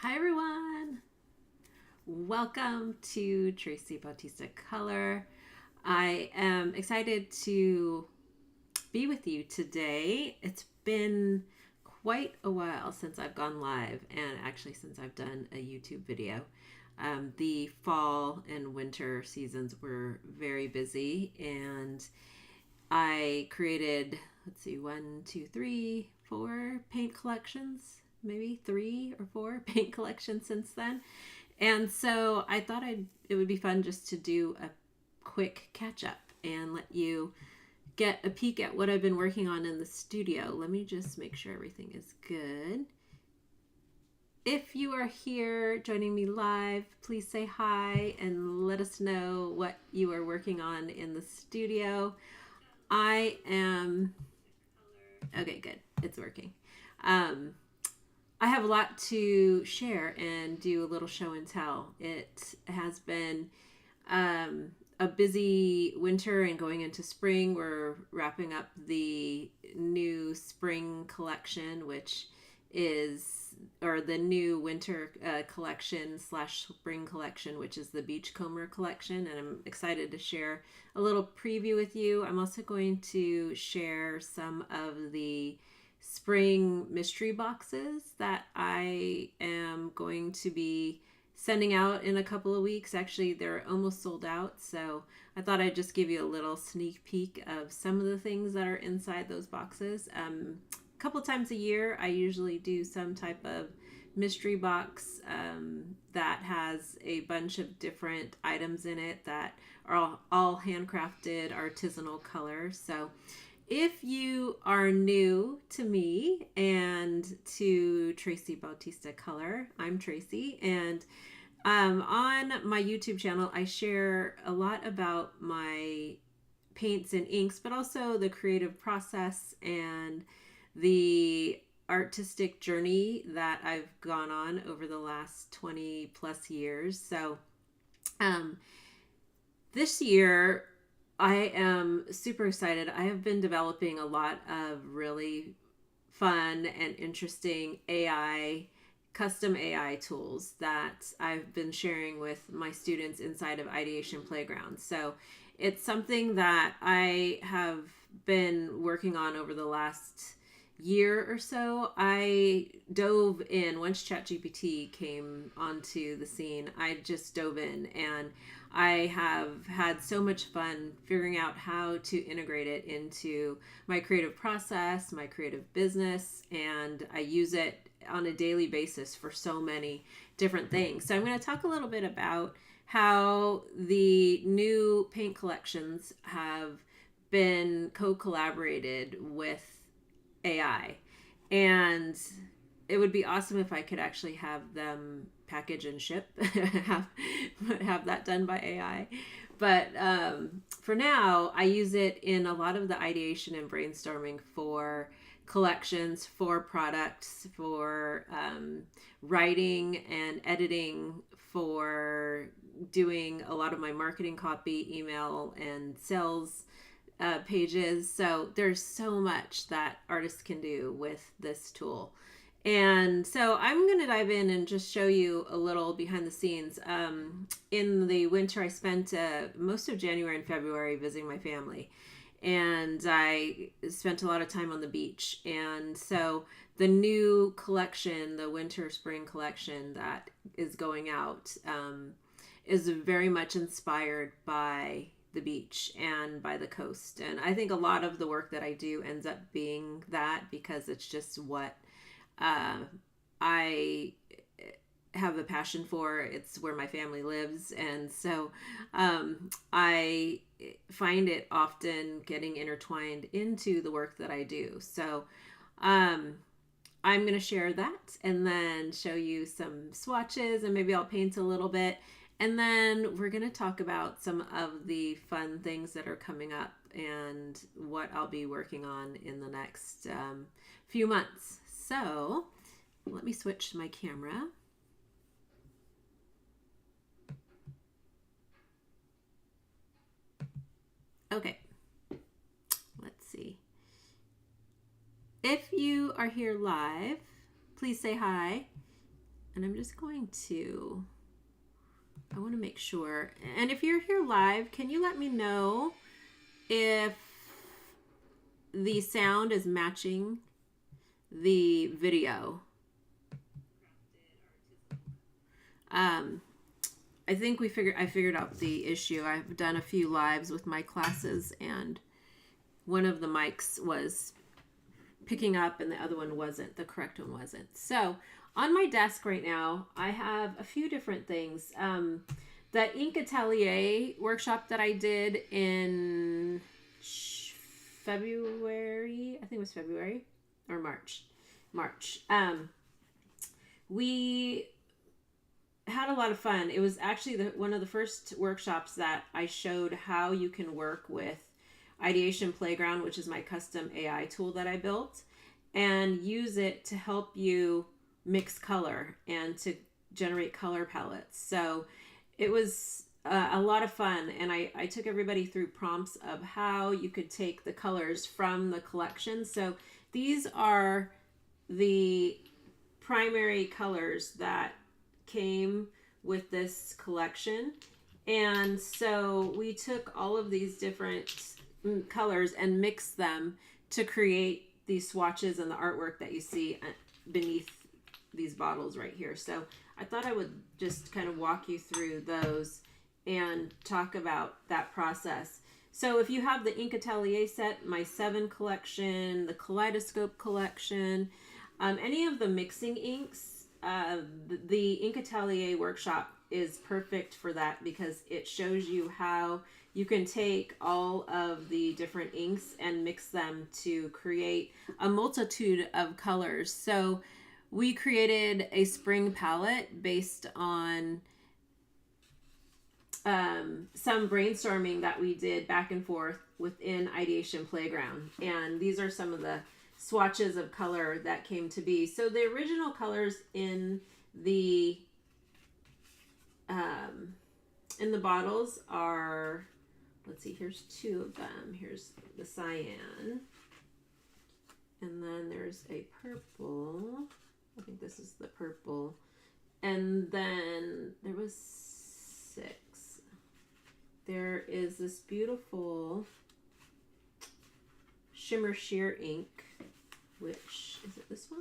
Hi everyone! Welcome to Tracy Bautista Color. I am excited to be with you today. It's been quite a while since I've gone live and actually since I've done a YouTube video. The fall and winter seasons were very busy and I created, let's see, 4 paint collections, maybe 3 or 4 paint collections since then. And so I thought it would be fun just to do a quick catch up and let you get a peek at what I've been working on in the studio. Let me just make sure everything is good. If you are here joining me live, please say hi and let us know what you are working on in the studio. I am okay, good. It's working. I have a lot to share and do a little show and tell. It has been a busy winter and going into spring. We're wrapping up the new spring collection, which is, or the new winter collection / spring collection, which is the Beachcomber collection. And I'm excited to share a little preview with you. I'm also going to share some of the spring mystery boxes that I am going to be sending out in a couple of weeks. Actually, they're almost sold out, so I thought I'd just give you a little sneak peek of some of the things that are inside those boxes. A couple times a year, I usually do some type of mystery box that has a bunch of different items in it that are all handcrafted artisanal colors. So if you are new to me and to Tracy Bautista Color, I'm Tracy, and on my YouTube channel, I share a lot about my paints and inks, but also the creative process and the artistic journey that I've gone on over the last 20 plus years. So this year, I am super excited. I have been developing a lot of really fun and interesting custom AI tools that I've been sharing with my students inside of Ideation PLAYground. So it's something that I have been working on over the last year or so. I dove in once ChatGPT came onto the scene. I just dove in and I have had so much fun figuring out how to integrate it into my creative process, my creative business, and I use it on a daily basis for so many different things. So I'm going to talk a little bit about how the new paint collections have been co-collaborated with AI. And it would be awesome if I could actually have them package and ship, have that done by AI. But for now, I use it in a lot of the ideation and brainstorming for collections, for products, for writing and editing, for doing a lot of my marketing copy, email, and sales pages. So there's so much that artists can do with this tool. And so I'm going to dive in and just show you a little behind the scenes. In the winter, I spent most of January and February visiting my family. And I spent a lot of time on the beach. And so the new collection, the winter spring collection that is going out, is very much inspired by the beach and by the coast. And I think a lot of the work that I do ends up being that because it's just what I have a passion for. It's where my family lives. And so I find it often getting intertwined into the work that I do. So I'm going to share that and then show you some swatches and maybe I'll paint a little bit. And then we're going to talk about some of the fun things that are coming up and what I'll be working on in the next few months. So let me switch to my camera. Okay, let's see. If you are here live, please say hi. and I'm just going to, I want to make sure. And if you're here live, can you let me know if the sound is matching the video? I think I figured out the issue. I've done a few lives with my classes, and one of the mics was picking up and the other one wasn't. The correct one wasn't. So on my desk right now, I have a few different things. The Ink Atelier workshop that I did in February, I think it was February or March. We had a lot of fun. It was actually one of the first workshops that I showed how you can work with Ideation PLAYground, which is my custom AI tool that I built, and use it to help you mix color and to generate color palettes. So it was a lot of fun, and I took everybody through prompts of how you could take the colors from the collection. So these are the primary colors that came with this collection. And so we took all of these different colors and mixed them to create these swatches and the artwork that you see beneath these bottles right here. So I thought I would just kind of walk you through those and talk about that process. So if you have the Ink Atelier set, my 7 collection, the Kaleidoscope collection, any of the mixing inks, the Ink Atelier workshop is perfect for that, because it shows you how you can take all of the different inks and mix them to create a multitude of colors. So we created a spring palette based on some brainstorming that we did back and forth within Ideation PLAYground. And these are some of the swatches of color that came to be. So the original colors in the bottles are, let's see, here's 2 of them. Here's the cyan, and then there's a purple. I think this is the purple, and then there was 6. There is this beautiful shimmer sheer ink, which is it this one?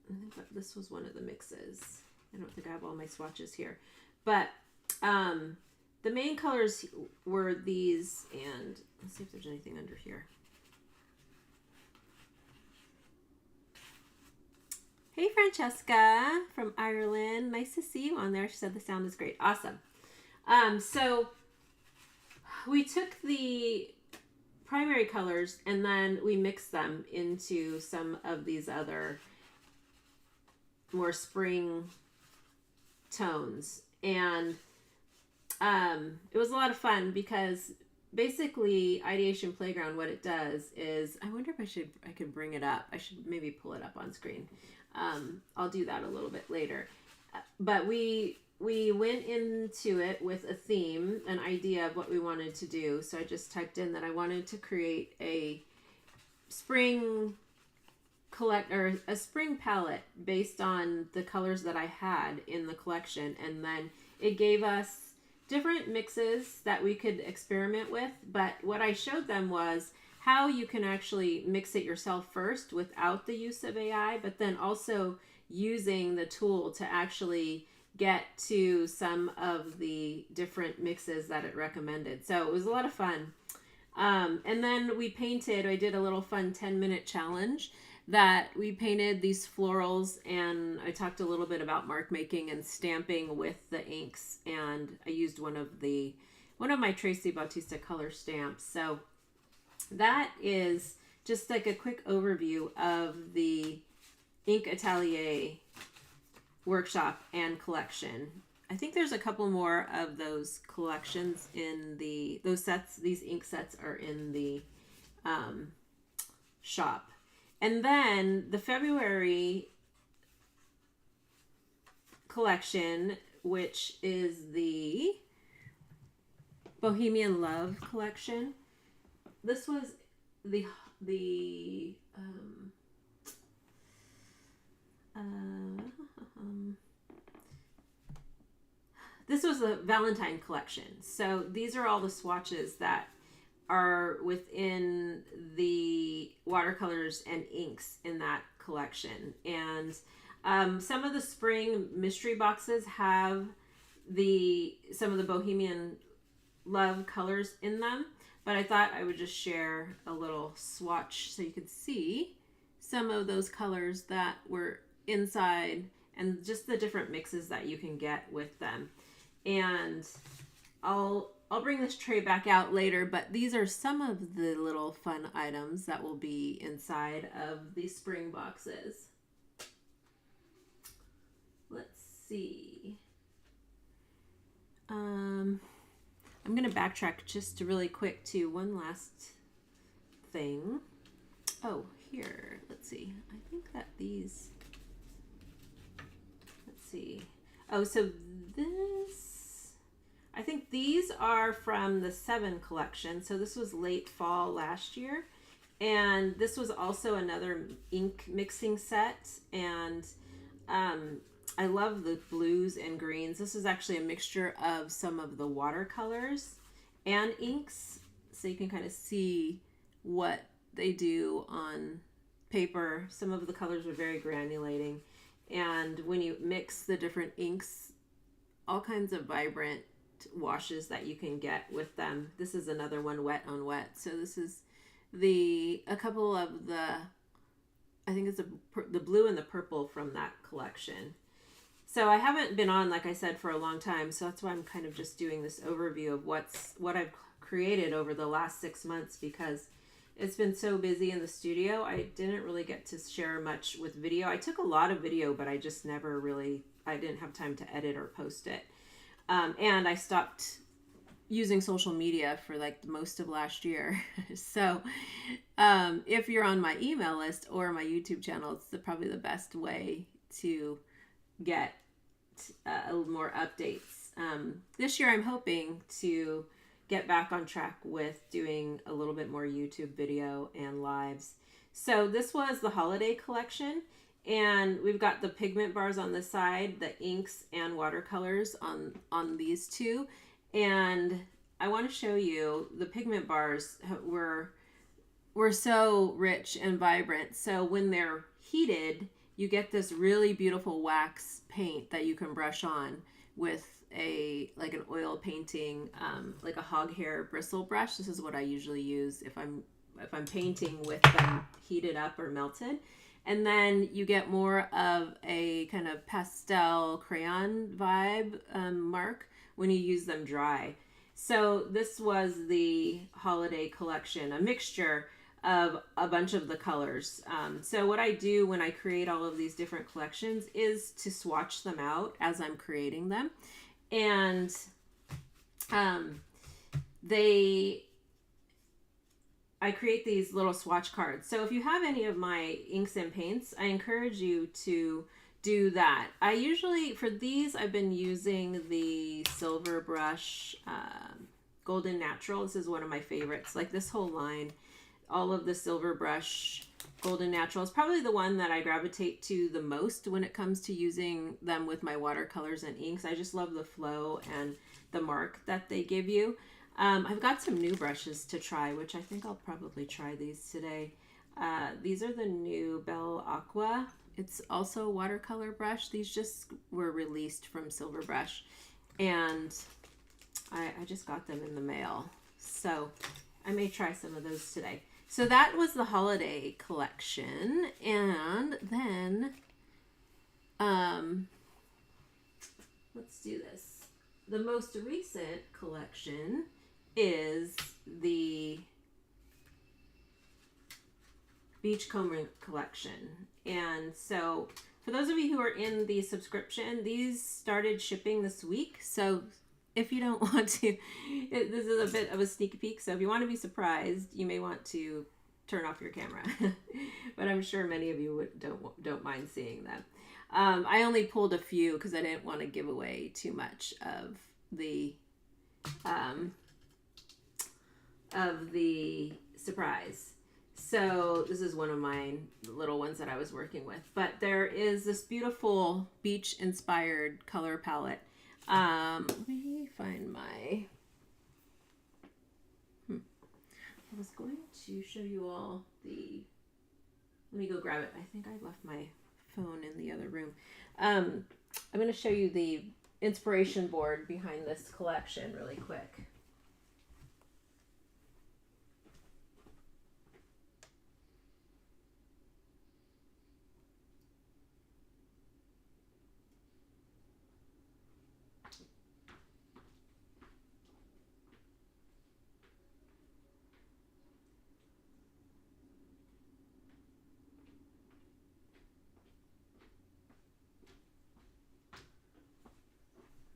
I think that this was one of the mixes. I don't think I have all my swatches here, but the main colors were these, and let's see if there's anything under here. Hey Francesca from Ireland, nice to see you on there. She said the sound is great. Awesome. So we took the primary colors and then we mixed them into some of these other more spring tones, and it was a lot of fun, because basically Ideation PLAYground, what it does is, I wonder if I could bring it up. I should maybe pull it up on screen. I'll do that a little bit later. But we went into it with a theme, an idea of what we wanted to do. So I just typed in that I wanted to create a spring a spring palette based on the colors that I had in the collection, and then it gave us different mixes that we could experiment with. But what I showed them was how you can actually mix it yourself first without the use of AI, but then also using the tool to actually get to some of the different mixes that it recommended. So it was a lot of fun. And then we painted, I did a little fun 10-minute challenge that we painted these florals, and I talked a little bit about mark making and stamping with the inks, and I used one of my Tracy Bautista color stamps. So that is just like a quick overview of the Ink Atelier workshop and collection. I think there's a couple more of those collections in those sets. These ink sets are in the shop. And then the February collection, which is the Bohemian Love collection. This was the This was a Valentine collection. So these are all the swatches that are within the watercolors and inks in that collection. And some of the spring mystery boxes have some of the Bohemian Love colors in them, but I thought I would just share a little swatch so you could see some of those colors that were inside and just the different mixes that you can get with them. And I'll bring this tray back out later, but these are some of the little fun items that will be inside of the spring boxes. Let's see. I'm going to backtrack just really quick to one last thing. Oh, here. Let's see. I think that these... Let's see. Oh, so this... I think these are from the 7 collection. So this was late fall last year. And this was also another ink mixing set. And I love the blues and greens. This is actually a mixture of some of the watercolors and inks. So you can kind of see what they do on paper. Some of the colors are very granulating. And when you mix the different inks, all kinds of vibrant washes that you can get with them. This is another one, wet on wet. So this is a couple of the, I think it's the blue and the purple from that collection. So I haven't been on, like I said, for a long time. So that's why I'm kind of just doing this overview of what I've created over the last 6 months, because it's been so busy in the studio. I didn't really get to share much with video. I took a lot of video, but I just never really, I didn't have time to edit or post it. And I stopped using social media for like most of last year. So if you're on my email list or my YouTube channel, it's probably the best way to get more updates. This year I'm hoping to get back on track with doing a little bit more YouTube video and lives. So this was the holiday collection, and we've got the pigment bars on the side, the inks and watercolors on these two. And I want to show you the pigment bars were so rich and vibrant. So when they're heated, you get this really beautiful wax paint that you can brush on with like an oil painting, like a hog hair bristle brush. This is what I usually use if I'm painting with them heated up or melted. And then you get more of a kind of pastel crayon vibe mark when you use them dry. So this was the holiday collection, a mixture of a bunch of the colors. So what I do when I create all of these different collections is to swatch them out as I'm creating them. And I create these little swatch cards. So if you have any of my inks and paints, I encourage you to do that. I usually, for these, I've been using the Silver Brush Golden Natural. This is one of my favorites. Like this whole line, all of the Silver Brush Golden Natural is probably the one that I gravitate to the most when it comes to using them with my watercolors and inks. I just love the flow and the mark that they give you. I've got some new brushes to try, which I think I'll probably try these today. These are the new Belle Aqua. It's also a watercolor brush. These just were released from Silver Brush, and I just got them in the mail. So I may try some of those today. So that was the holiday collection. And then, let's do this. The most recent collection is the Beachcomber collection. And so for those of you who are in the subscription, these started shipping this week. So if you don't want to, this is a bit of a sneak peek. So if you want to be surprised, you may want to turn off your camera. But I'm sure many of you don't mind seeing them. I only pulled a few because I didn't want to give away too much of the surprise. So this is one of mine, the little ones that I was working with. But there is this beautiful beach-inspired color palette. Let me find my... I was going to show you all the... Let me go grab it. I think I left my phone in the other room. I'm going to show you the inspiration board behind this collection really quick.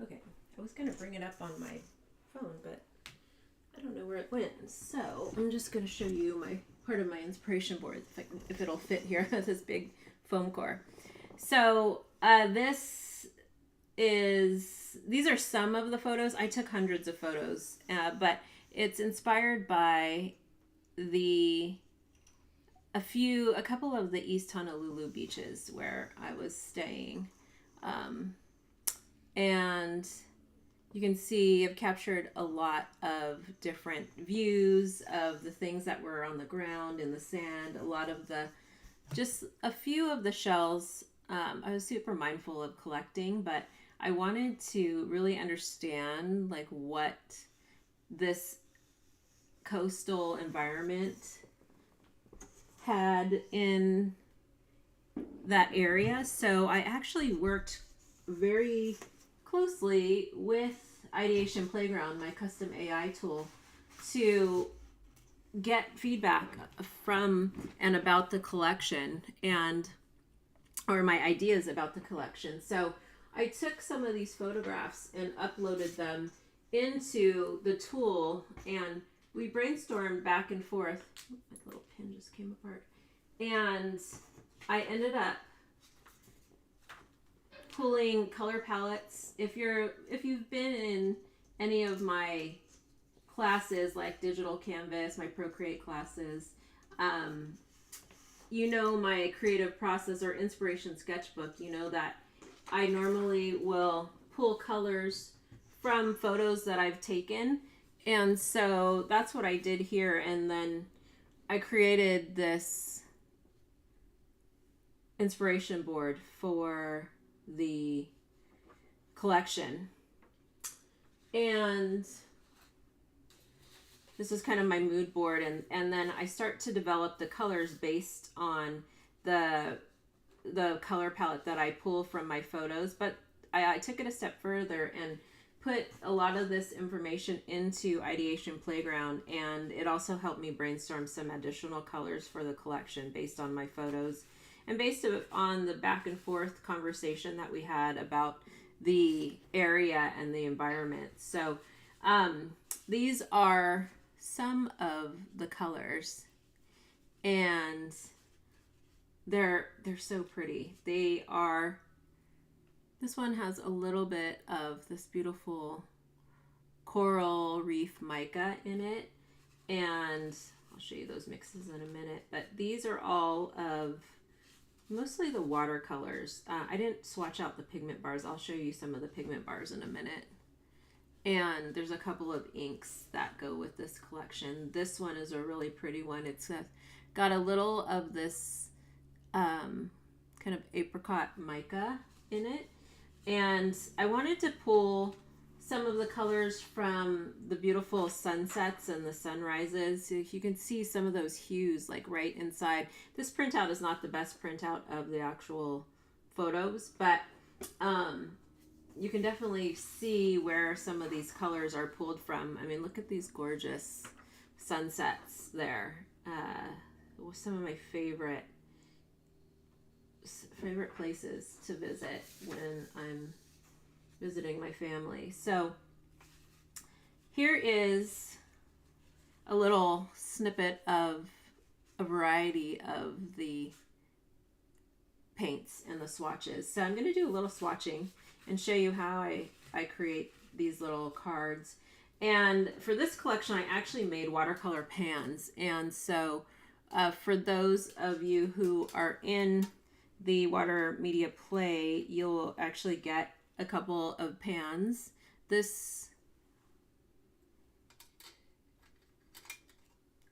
Okay, I was going to bring it up on my phone, but I don't know where it went. So I'm just going to show you my part of my inspiration board, if it'll fit here, this big foam core. So these are some of the photos. I took hundreds of photos, but it's inspired by a couple of the East Honolulu beaches where I was staying. And you can see I've captured a lot of different views of the things that were on the ground, in the sand, just a few of the shells. I was super mindful of collecting, but I wanted to really understand like what this coastal environment had in that area. So I actually worked very closely with Ideation PLAYground, my custom AI tool, to get feedback from and about the collection or my ideas about the collection. So I took some of these photographs and uploaded them into the tool, and we brainstormed back and forth. My little pin just came apart. And I ended up pulling color palettes. If you've been in any of my classes like Digital Canvas, my Procreate classes, you know my creative process or inspiration sketchbook, you know that I normally will pull colors from photos that I've taken. And so that's what I did here. And then I created this inspiration board for the collection. And this is kind of my mood board, and then I start to develop the colors based on the color palette that I pull from my photos. But I took it a step further and put a lot of this information into Ideation PLAYground, and it also helped me brainstorm some additional colors for the collection based on my photos and based on the back and forth conversation that we had about the area and the environment. So these are some of the colors, and they're so pretty. This one has a little bit of this beautiful coral reef mica in it, and I'll show you those mixes in a minute, but these are all of mostly the watercolors. I didn't swatch out the pigment bars. I'll show you some of the pigment bars in a minute. And there's a couple of inks that go with this collection. This one is a really pretty one. It's got a little of this kind of apricot mica in it. And I wanted to pull some of the colors from the beautiful sunsets and the sunrises. So you can see some of those hues like right inside. This printout is not the best printout of the actual photos, but you can definitely see where some of these colors are pulled from. I mean, look at these gorgeous sunsets there. Some of my favorite places to visit when I'm visiting my family. So here is a little snippet of a variety of the paints and the swatches. So I'm going to do a little swatching and show you how I create these little cards. And for this collection, I actually made watercolor pans. And so For those of you who are in the Water Media Play, you'll actually get a couple of pans. This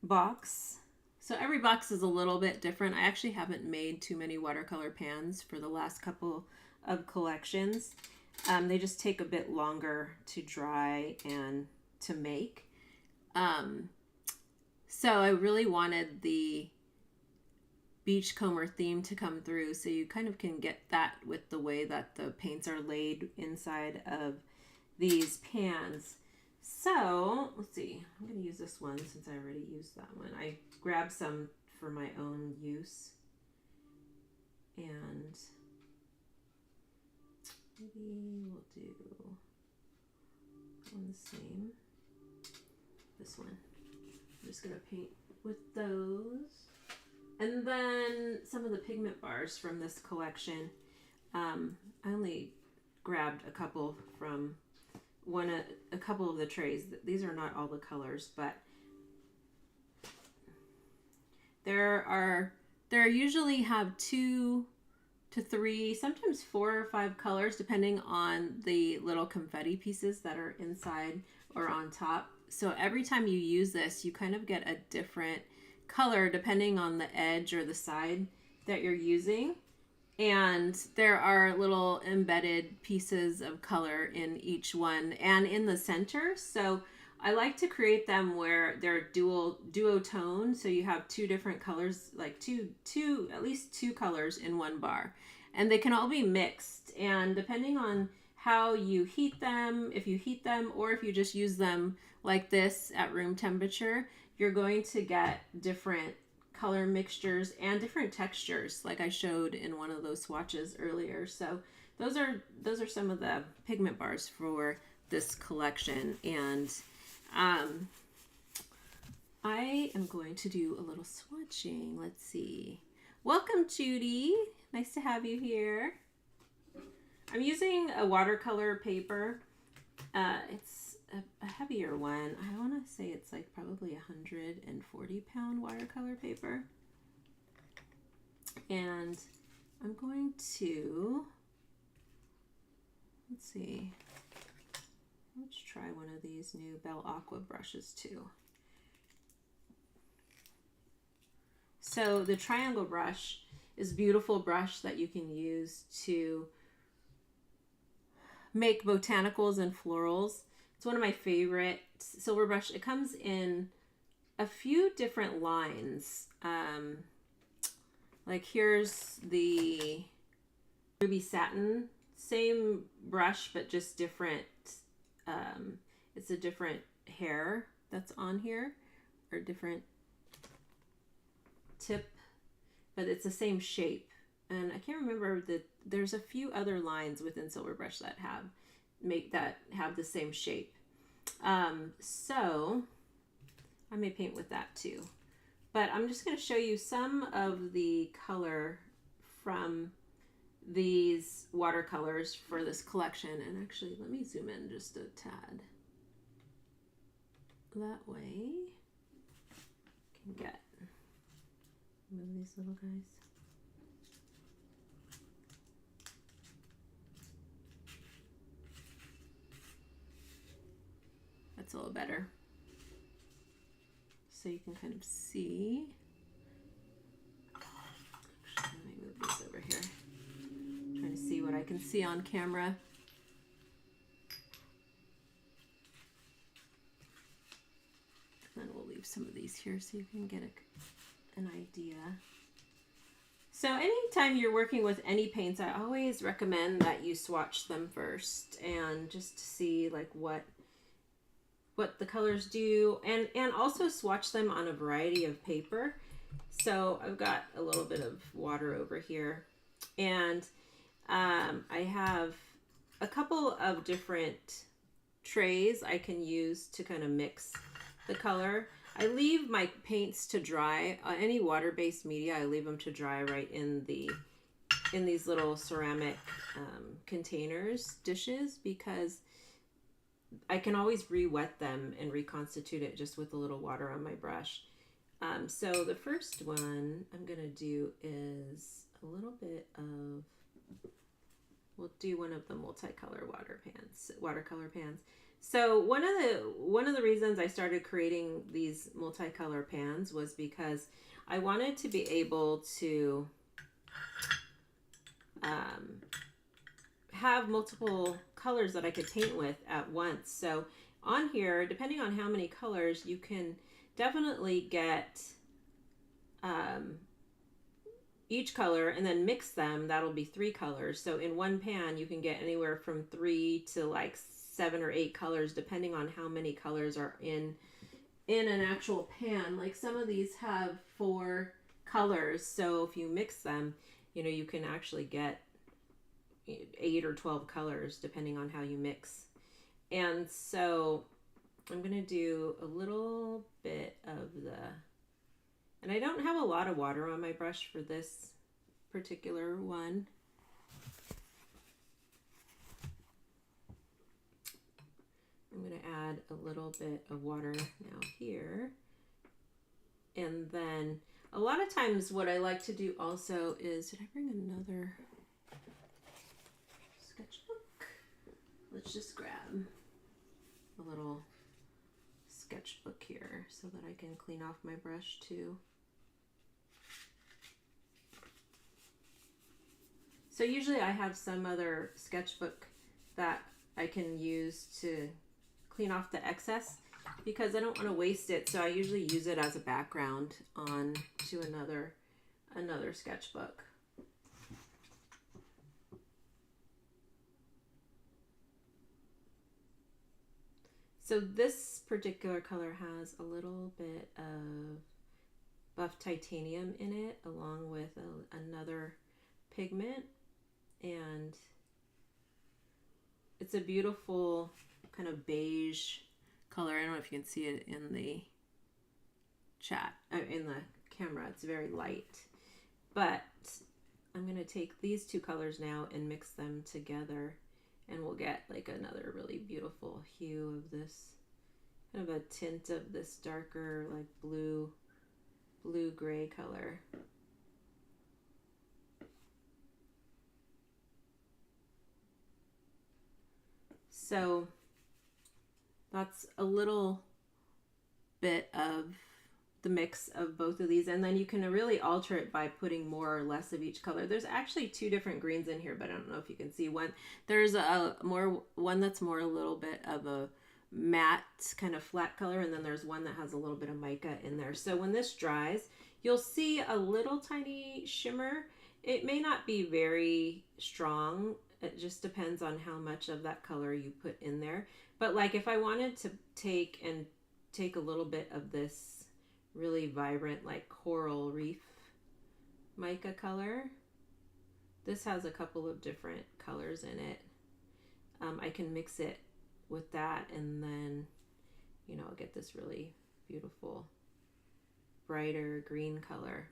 box, so every box is a little bit different. I actually haven't made too many watercolor pans for the last couple of collections. They just take a bit longer to dry and to make. So I really wanted the Beachcomber theme to come through, so you kind of can get that with the way that the paints are laid inside of these pans. So let's see, I'm going to use this one since I already used that one. I grabbed some for my own use, and maybe we'll do one the same. This one. I'm just going to paint with those. And then some of the pigment bars from this collection. I only grabbed a couple from a couple of the trays. These are not all the colors, but there usually have 2 to 3, sometimes 4 or 5 colors, depending on the little confetti pieces that are inside or on top. So every time you use this, you kind of get a different color depending on the edge or the side that you're using. And there are little embedded pieces of color in each one and in the center. So I like to create them where they're duotone. So you have 2 different colors, like at least 2 colors in one bar. And they can all be mixed. And depending on how you heat them, if you heat them or if you just use them like this at room temperature, you're going to get different color mixtures and different textures, like I showed in one of those swatches earlier. So those are some of the pigment bars for this collection. And I am going to do a little swatching. Let's see. Welcome, Judy. Nice to have you here. I'm using a watercolor paper. It's a heavier one. I want to say it's like probably 140-pound watercolor paper. And I'm going to, let's see, let's try one of these new Bell Aqua brushes too. So the triangle brush is a beautiful brush that you can use to make botanicals and florals. It's one of my favorite silver brush. It comes in a few different lines. Like here's the ruby satin, same brush but just different. It's a different hair that's on here, or different tip, but it's the same shape. And I can't remember that there's a few other lines within silver brush that have the same shape. So I may paint with that too, but I'm just going to show you some of the color from these watercolors for this collection. And actually, let me zoom in just a tad. That way I can get move these little guys. That's a little better. So you can kind of see. Actually, let me move these over here. I'm trying to see what I can see on camera. And then we'll leave some of these here so you can get an idea. So anytime you're working with any paints, I always recommend that you swatch them first, and just to see like what the colors do, and also swatch them on a variety of paper. So I've got a little bit of water over here, and I have a couple of different trays I can use to kind of mix the color. I leave my paints to dry. Any water-based media, I leave them to dry right in these little ceramic containers, dishes, because I can always re-wet them and reconstitute it just with a little water on my brush. So the first one I'm going to do is a little bit of, we'll do one of the multicolor watercolor pans. So one of the reasons I started creating these multicolor pans was because I wanted to be able to have multiple colors that I could paint with at once. So on here, depending on how many colors, you can definitely get each color and then mix them. That'll be 3 colors. So in one pan, you can get anywhere from 3 to like 7 or 8 colors, depending on how many colors are in an actual pan. Like some of these have 4 colors. So if you mix them, you know, you can actually get 8 or 12 colors depending on how you mix. And so I'm going to do a little bit of the, and I don't have a lot of water on my brush for this particular one. I'm going to add a little bit of water now here. And then a lot of times what I like to do also is, did I bring another sketchbook? Let's just grab a little sketchbook here so that I can clean off my brush too. So usually I have some other sketchbook that I can use to clean off the excess because I don't want to waste it. So I usually use it as a background on to another sketchbook. So this particular color has a little bit of buff titanium in it along with another pigment, and it's a beautiful kind of beige color. I don't know if you can see it in the chat, in the camera. It's very light, but I'm going to take these 2 colors now and mix them together, and we'll get like another really beautiful hue of this, kind of a tint of this darker like blue gray color. So that's a little bit of the mix of both of these, and then you can really alter it by putting more or less of each color. There's actually 2 different greens in here, but I don't know if you can see one. There's one that's more a little bit of a matte kind of flat color, and then there's one that has a little bit of mica in there. So when this dries, you'll see a little tiny shimmer. It may not be very strong. It just depends on how much of that color you put in there. But like if I wanted to take a little bit of this really vibrant like coral reef mica color, this has a couple of different colors in it. I can mix it with that, and then, you know, I'll get this really beautiful brighter green color.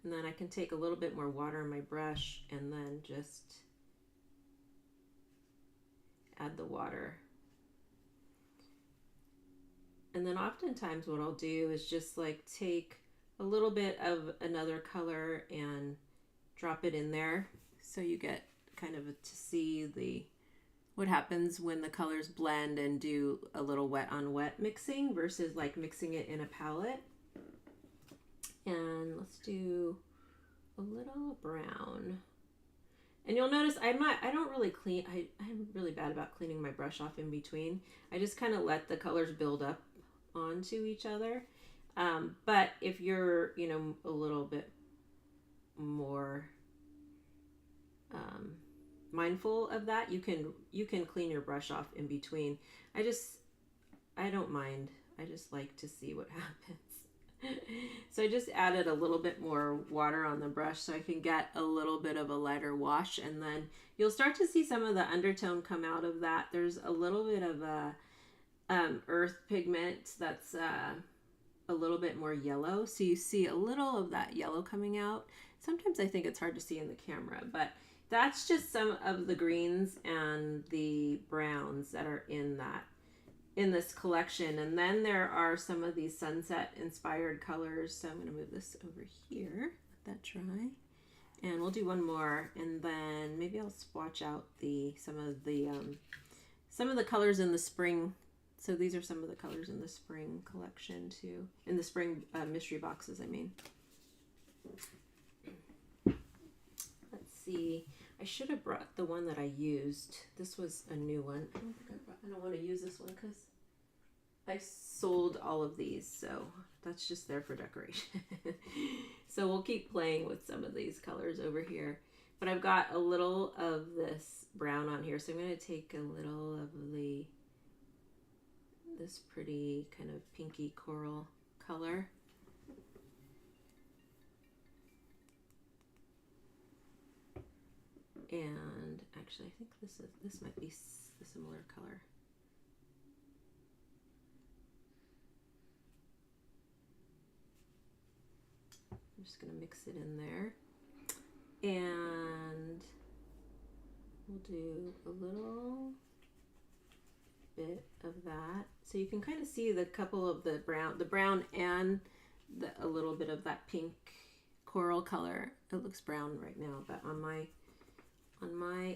And then I can take a little bit more water on my brush and then just add the water. And then oftentimes what I'll do is just like take a little bit of another color and drop it in there, so you get kind of to see what happens when the colors blend and do a little wet on wet mixing versus like mixing it in a palette. And let's do a little brown. And you'll notice I'm really bad about cleaning my brush off in between. I just kind of let the colors build up onto each other. But if you're, you know, a little bit more mindful of that, you can clean your brush off in between. I don't mind. I just like to see what happens. So I just added a little bit more water on the brush so I can get a little bit of a lighter wash, and then you'll start to see some of the undertone come out of that. There's a little bit of a earth pigment that's a little bit more yellow, so you see a little of that yellow coming out. Sometimes I think it's hard to see in the camera, but that's just some of the greens and the browns that are in that in this collection. And then there are some of these sunset inspired colors. So I'm going to move this over here, let that dry. And we'll do one more, and then maybe I'll swatch out some of the colors in the spring. So these are some of the colors in the spring collection too, in the spring mystery boxes, I mean. Let's see. I should have brought the one that I used. This was a new one. I don't want to use this one because I sold all of these, so that's just there for decoration. So we'll keep playing with some of these colors over here. But I've got a little of this brown on here, so I'm going to take a little of this pretty kind of pinky coral color. And actually, I think this might be the similar color. I'm just going to mix it in there. And we'll do a little bit of that. So you can kind of see the couple of the brown and a little bit of that pink coral color. It looks brown right now, but on my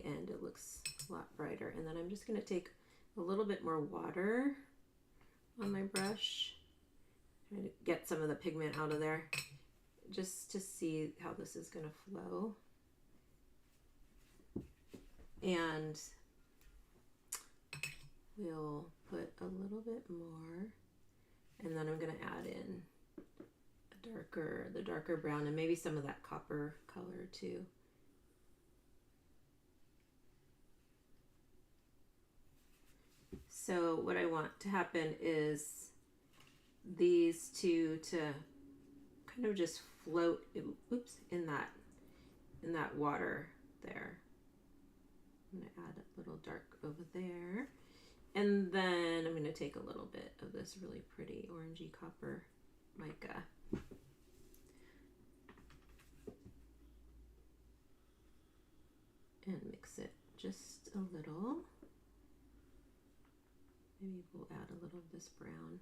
end it looks a lot brighter. And then I'm just going to take a little bit more water on my brush, trying to get some of the pigment out of there, just to see how this is going to flow. And we'll put a little bit more, and then I'm going to add in the darker brown, and maybe some of that copper color too. So what I want to happen is these two to kind of just float, in that water there. I'm going to add a little dark over there. And then I'm going to take a little bit of this really pretty orangey copper mica. And mix it just a little. Maybe we'll add a little of this brown.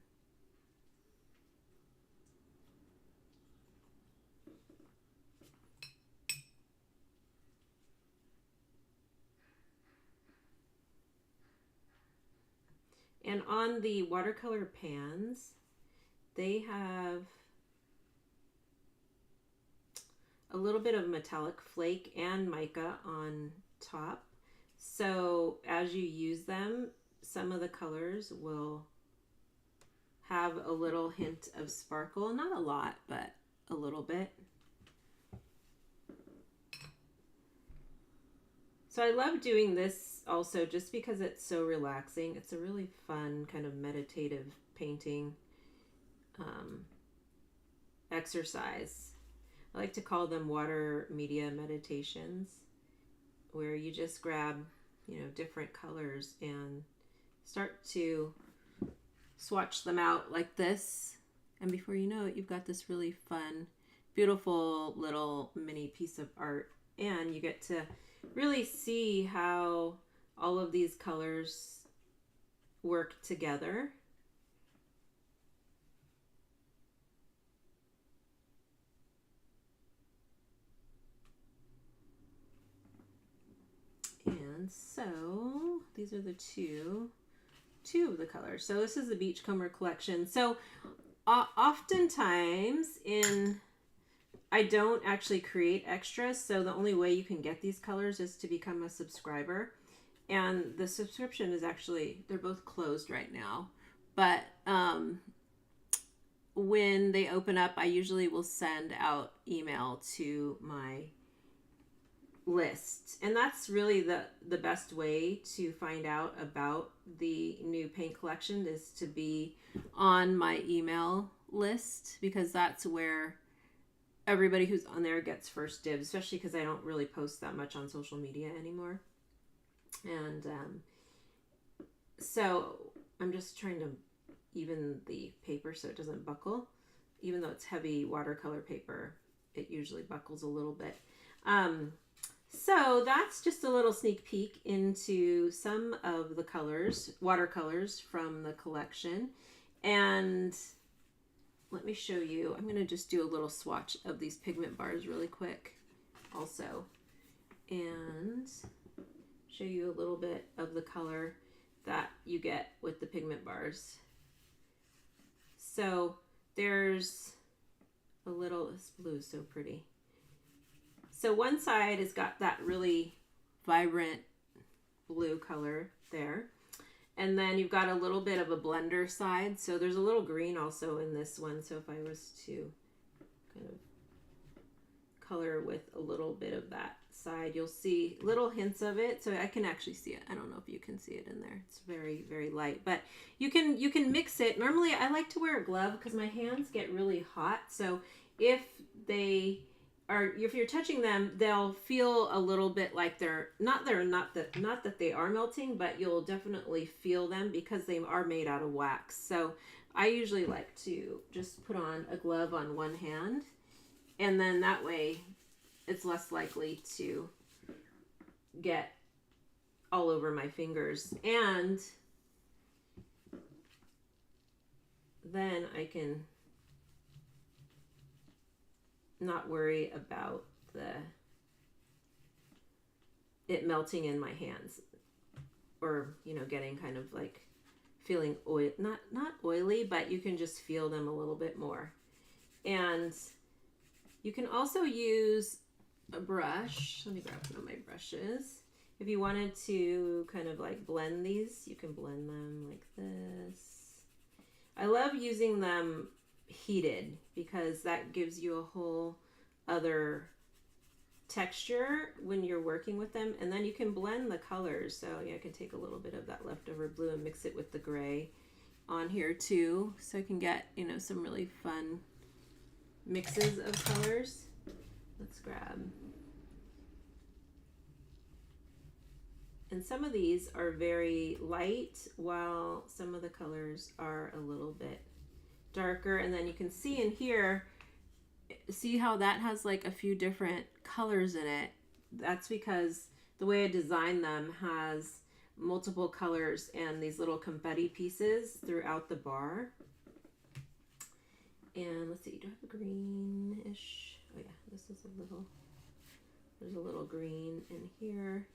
And on the watercolor pans, they have a little bit of metallic flake and mica on top. So as you use them, some of the colors will have a little hint of sparkle. Not a lot, but a little bit. So I love doing this also just because it's so relaxing. It's a really fun kind of meditative painting exercise. I like to call them water media meditations, where you just grab, different colors and start to swatch them out like this. And before you know it, you've got this really fun, beautiful little mini piece of art. And you get to really see how all of these colors work together. And so these are the two of the colors. So this is the Beachcomber collection. So oftentimes I don't actually create extras, so the only way you can get these colors is to become a subscriber. And the subscription is actually, they're both closed right now. But when they open up, I usually will send out email to my list. And that's really the best way to find out about the new paint collection, is to be on my email list, because that's where everybody who's on there gets first dibs, especially because I don't really post that much on social media anymore. And so I'm just trying to even the paper so it doesn't buckle. Even though it's heavy watercolor paper, it usually buckles a little bit. So that's just a little sneak peek into some of the colors, watercolors from the collection. And let me show you, I'm going to just do a little swatch of these pigment bars really quick also, and show you a little bit of the color that you get with the pigment bars. So there's a little, this blue is so pretty. So one side has got that really vibrant blue color there. And then you've got a little bit of a blender side. So there's a little green also in this one. So if I was to kind of color with a little bit of that side, you'll see little hints of it. So I can actually see it. I don't know if you can see it in there. It's very, very light, but you can mix it. Normally I like to wear a glove because my hands get really hot. So if you're touching them, they'll feel a little bit like not that they are melting, but you'll definitely feel them because they are made out of wax. So I usually like to just put on a glove on one hand, and then that way it's less likely to get all over my fingers. And then I can not worry about it melting in my hands, or getting kind of like feeling oil, not oily, but you can just feel them a little bit more. And you can also use a brush. Let me grab one of my brushes. If you wanted to kind of like blend these, you can blend them like this. I love using them heated because that gives you a whole other texture when you're working with them, and then you can blend the colors. So yeah, I can take a little bit of that leftover blue and mix it with the gray on here too, so I can get some really fun mixes of colors. Let's grab, and some of these are very light while some of the colors are a little bit darker. And then you can see in here, see how that has like a few different colors in it. That's because the way I designed them has multiple colors and these little confetti pieces throughout the bar. And let's see, do I have a greenish? Oh yeah, this is there's a little green in here.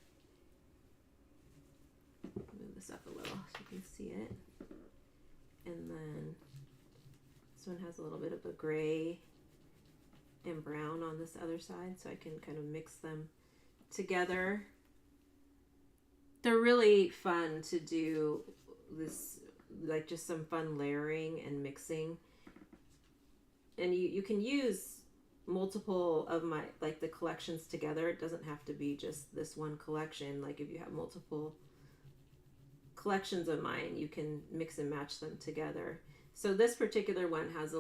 Move this up a little so you can see it. And then this one has a little bit of a gray and brown on this other side, so I can kind of mix them together. They're really fun to do this, like just some fun layering and mixing. And you can use multiple of my, like the collections together. It doesn't have to be just this one collection. Like if you have multiple collections of mine, you can mix and match them together. So this particular one has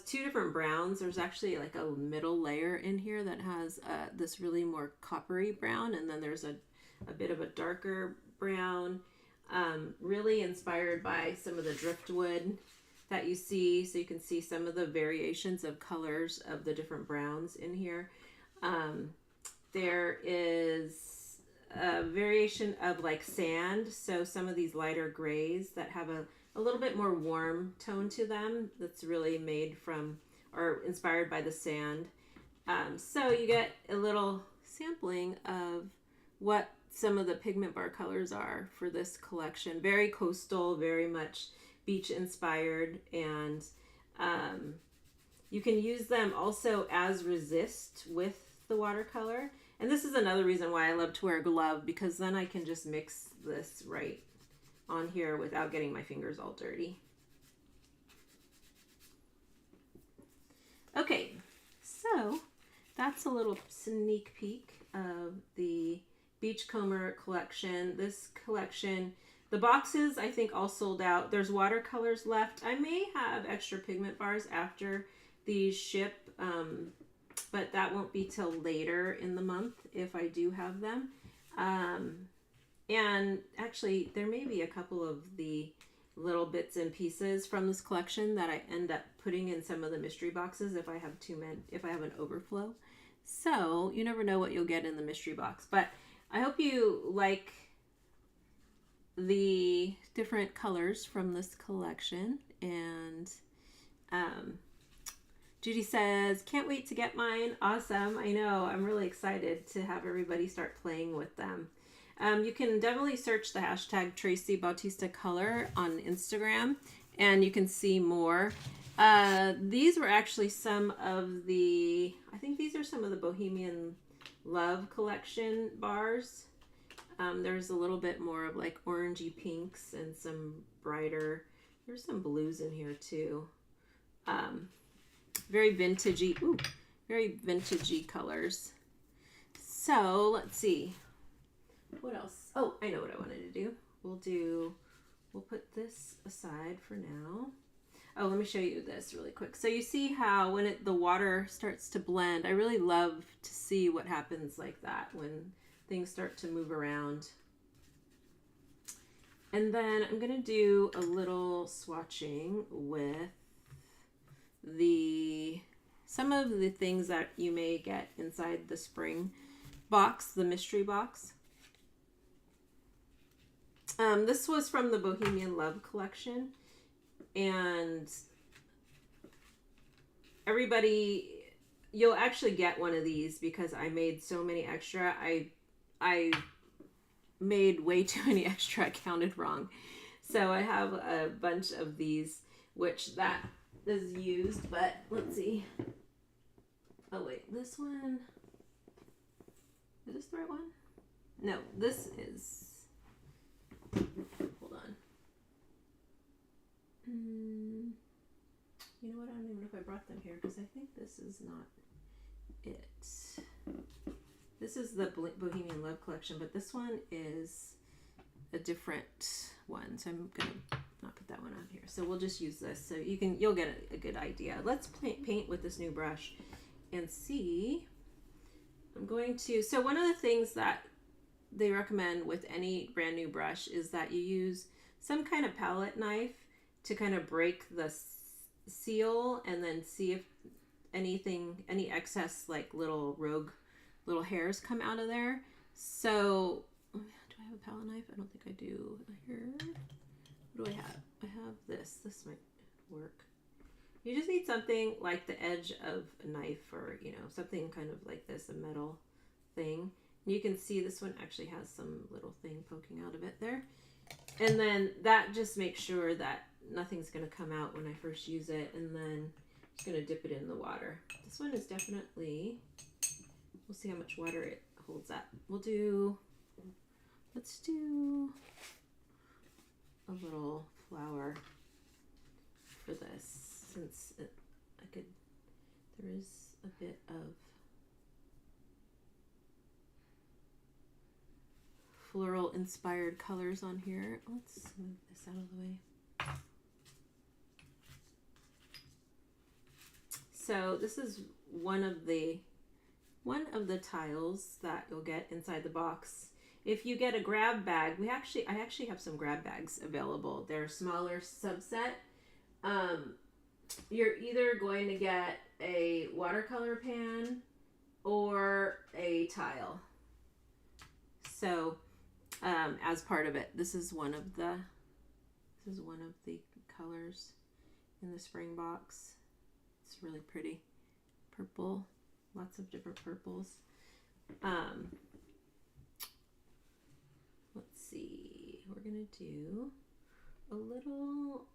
two different browns. There's actually like a middle layer in here that has this really more coppery brown, and then there's a bit of a darker brown, really inspired by some of the driftwood that you see. So you can see some of the variations of colors of the different browns in here. There is a variation of like sand, so some of these lighter grays that have a little bit more warm tone to them, that's really made from or inspired by the sand. So you get a little sampling of what some of the pigment bar colors are for this collection. Very coastal, very much beach inspired, and you can use them also as resist with the watercolor. And this is another reason why I love to wear a glove, because then I can just mix this right on here without getting my fingers all dirty. Okay, so that's a little sneak peek of the Beachcomber collection. This collection, the boxes I think all sold out. There's watercolors left. I may have extra pigment bars after these ship, but that won't be till later in the month if I do have them. And actually, there may be a couple of the little bits and pieces from this collection that I end up putting in some of the mystery boxes if I have if I have an overflow. So you never know what you'll get in the mystery box. But I hope you like the different colors from this collection. And Judy says, can't wait to get mine. Awesome. I know. I'm really excited to have everybody start playing with them. You can definitely search the hashtag Tracy Bautista Color on Instagram, and you can see more. These were actually some of the, I think these are some of the Bohemian Love collection bars. There's a little bit more of like orangey pinks and some brighter, there's some blues in here too. Very vintagey, ooh, very vintagey colors. So let's see. What else? Oh, I know what I wanted to do. We'll put this aside for now. Oh, let me show you this really quick. So you see how when the water starts to blend, I really love to see what happens like that when things start to move around. And then I'm going to do a little swatching with some of the things that you may get inside the spring box, the mystery box. This was from the Bohemian Love collection, and everybody, you'll actually get one of these because I made so many extra. I made way too many extra. I counted wrong. So I have a bunch of these, which that is used, but let's see. Oh wait, this one, is this the right one? No, this is, hold on. You know what, I don't even know if I brought them here because I think this is not it. This is the Bohemian Love collection, but this one is a different one. So I'm gonna not put that one on here. So we'll just use this so you'll get a good idea. Let's paint with this new brush and see. I'm going to, so one of the things that they recommend with any brand new brush is that you use some kind of palette knife to kind of break the seal and then see if any excess like little rogue little hairs come out of there. So do I have a palette knife? I don't think I do. Here, what do I have? I have this might work. You just need something like the edge of a knife, or something kind of like this, a metal thing. And you can see this one actually has some little thing poking out of it there, and then that just makes sure that nothing's going to come out when I first use it. And then just going to dip it in the water. This one is definitely, we'll see how much water it holds up. Let's do a little flower for this, since there is a bit of floral inspired colors on here. Let's move this out of the way. So this is one of the tiles that you'll get inside the box. If you get a grab bag, I actually have some grab bags available. They're a smaller subset. You're either going to get a watercolor pan or a tile. So as part of it, this is one of the colors in the spring box. It's really pretty purple, lots of different purples. Let's see, we're gonna do a little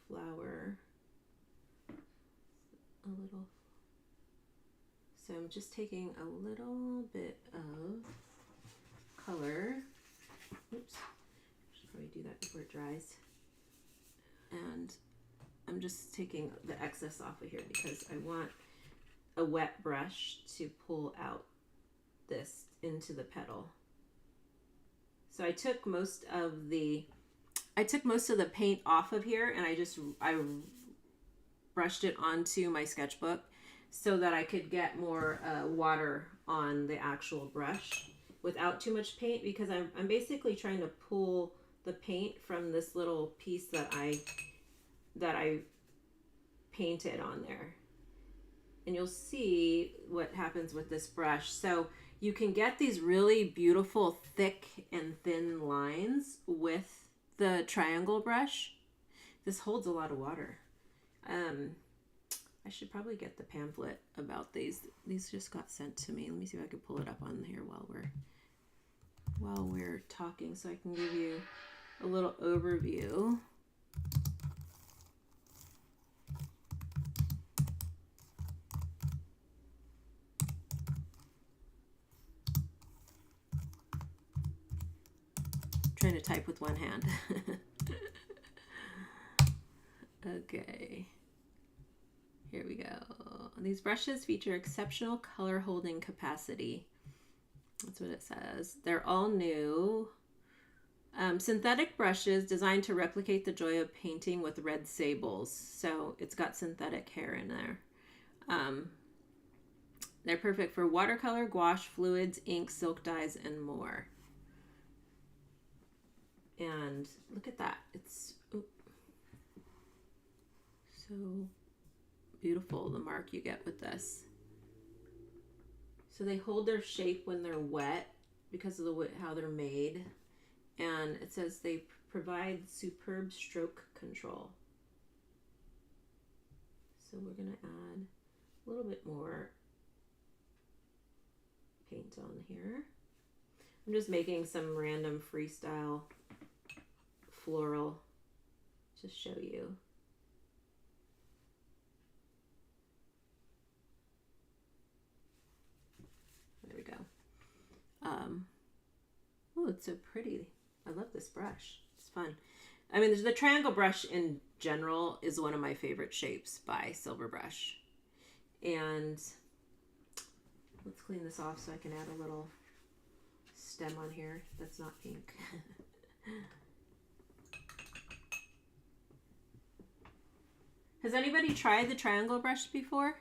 flower, so I'm just taking a little bit of color. Oops, I should probably do that before it dries. And I'm just taking the excess off of here because I want a wet brush to pull out this into the petal. So I took most of the paint off of here, and I brushed it onto my sketchbook so that I could get more water on the actual brush without too much paint, because I'm basically trying to pull the paint from this little piece that I painted on there and you'll see what happens with this brush. So you can get these really beautiful thick and thin lines with the triangle brush. This holds a lot of water. I should probably get the pamphlet about these. These just got sent to me. Let me see if I can pull it up on here while we're talking, so I can give you a little overview. Trying to type with one hand. Okay, here we go. These brushes feature exceptional color holding capacity. That's what it says. They're all new. Synthetic brushes designed to replicate the joy of painting with red sables. So it's got synthetic hair in there. They're perfect for watercolor, gouache, fluids, ink, silk dyes, and more. And look at that. It's so beautiful, the mark you get with this. So they hold their shape when they're wet because of how they're made. And it says they provide superb stroke control. So we're going to add a little bit more paint on here. I'm just making some random freestyle floral to show you. There we go. Oh, it's so pretty. I love this brush. It's fun. I mean, the triangle brush in general is one of my favorite shapes by Silverbrush. And let's clean this off so I can add a little stem on here that's not pink. Has anybody tried the triangle brush before?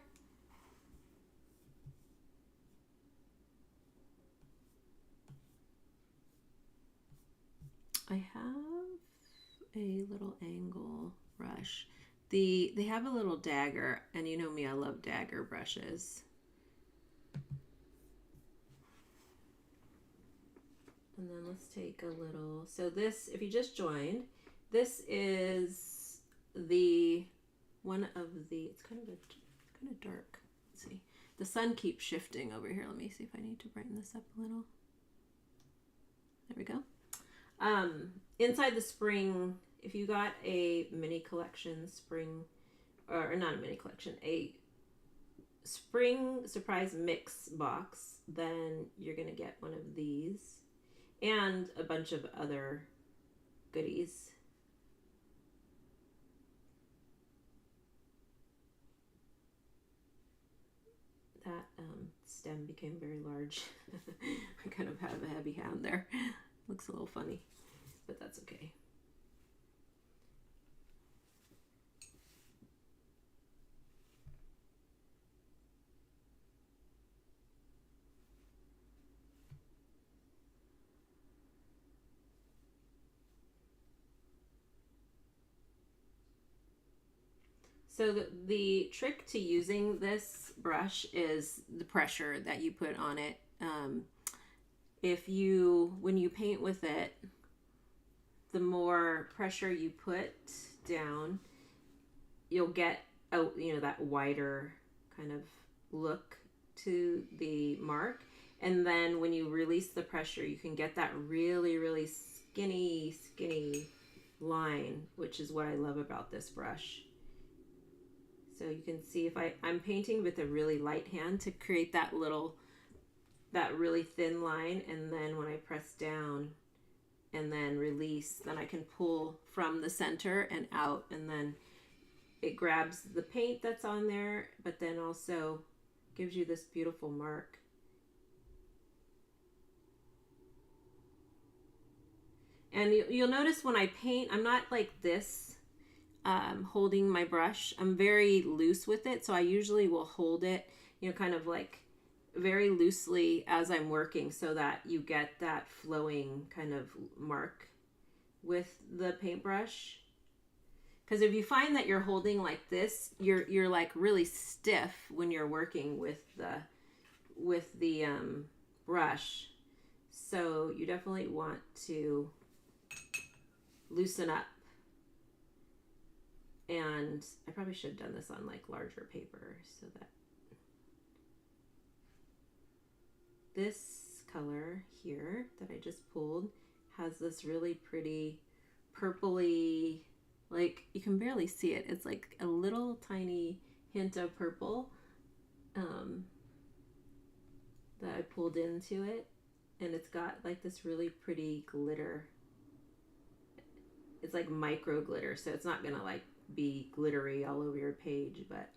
I have a little angle brush. They have a little dagger, and you know me, I love dagger brushes. And then let's take a little, so this, if you just joined, this is the one of the, it's kind of dark. Let's see. The sun keeps shifting over here. Let me see if I need to brighten this up a little. There we go. Inside the spring, if you got a mini collection spring, or not a mini collection, a spring surprise mix box, then you're going to get one of these and a bunch of other goodies. That stem became very large. I kind of have a heavy hand there. Looks a little funny, but that's okay. So the trick to using this brush is the pressure that you put on it. When you paint with it, the more pressure you put down, you'll get that wider kind of look to the mark. And then when you release the pressure, you can get that really, really skinny line, which is what I love about this brush. So you can see if I'm painting with a really light hand to create that really thin line, and then when I press down and then release, then I can pull from the center and out, and then it grabs the paint that's on there, but then also gives you this beautiful mark. And you'll notice when I paint, I'm not like this, holding my brush. I'm very loose with it, so I usually will hold it, kind of like very loosely as I'm working, so that you get that flowing kind of mark with the paintbrush. Because if you find that you're holding like this, you're like really stiff when you're working with the brush. So you definitely want to loosen up. And I probably should have done this on like larger paper so that this color here that I just pulled has this really pretty purpley, like you can barely see it. It's like a little tiny hint of purple that I pulled into it, and it's got like this really pretty glitter. It's like micro glitter, so it's not gonna like be glittery all over your page, but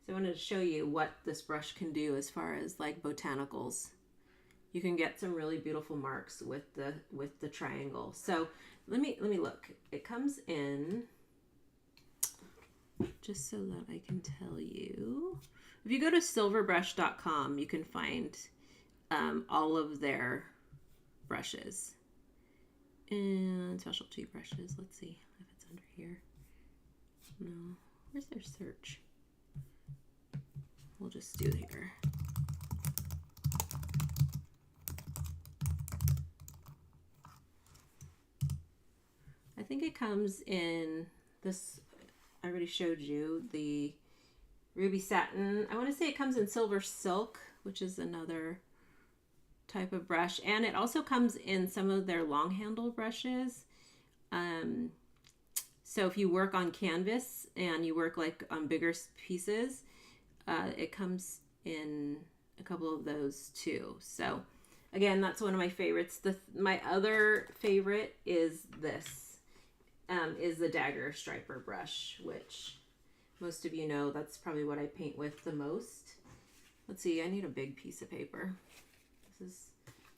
so I wanted to show you what this brush can do as far as like botanicals. You can get some really beautiful marks with the triangle. So let me look. It comes in, just so that I can tell you. If you go to silverbrush.com, you can find all of their brushes and specialty brushes. Let's see if it's under here. No, where's their search? We'll just do here. I think it comes in this, I already showed you, the ruby satin. I want to say it comes in silver silk, which is another type of brush. And it also comes in some of their long handle brushes. So if you work on canvas and you work like on bigger pieces, it comes in a couple of those too. So again, that's one of my favorites. My other favorite is this, is the dagger striper brush, which most of you know that's probably what I paint with the most. Let's see, I need a big piece of paper. I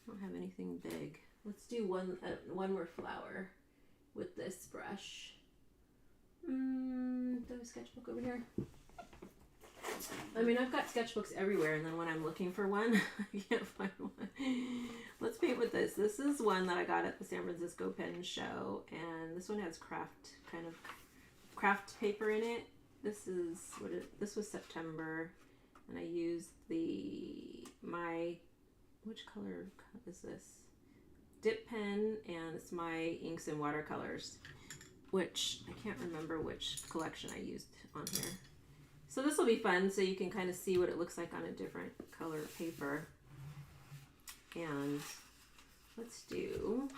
don't have anything big. Let's do one more flower with this brush. Do I have a sketchbook over here? I mean, I've got sketchbooks everywhere, and then when I'm looking for one, I can't find one. Let's paint with this. This is one that I got at the San Francisco Pen Show, and this one has craft paper in it. This was September, and I used which color is this? Dip pen, and it's my inks and watercolors, which I can't remember which collection I used on here. So this will be fun, so you can kind of see what it looks like on a different color paper. And let's do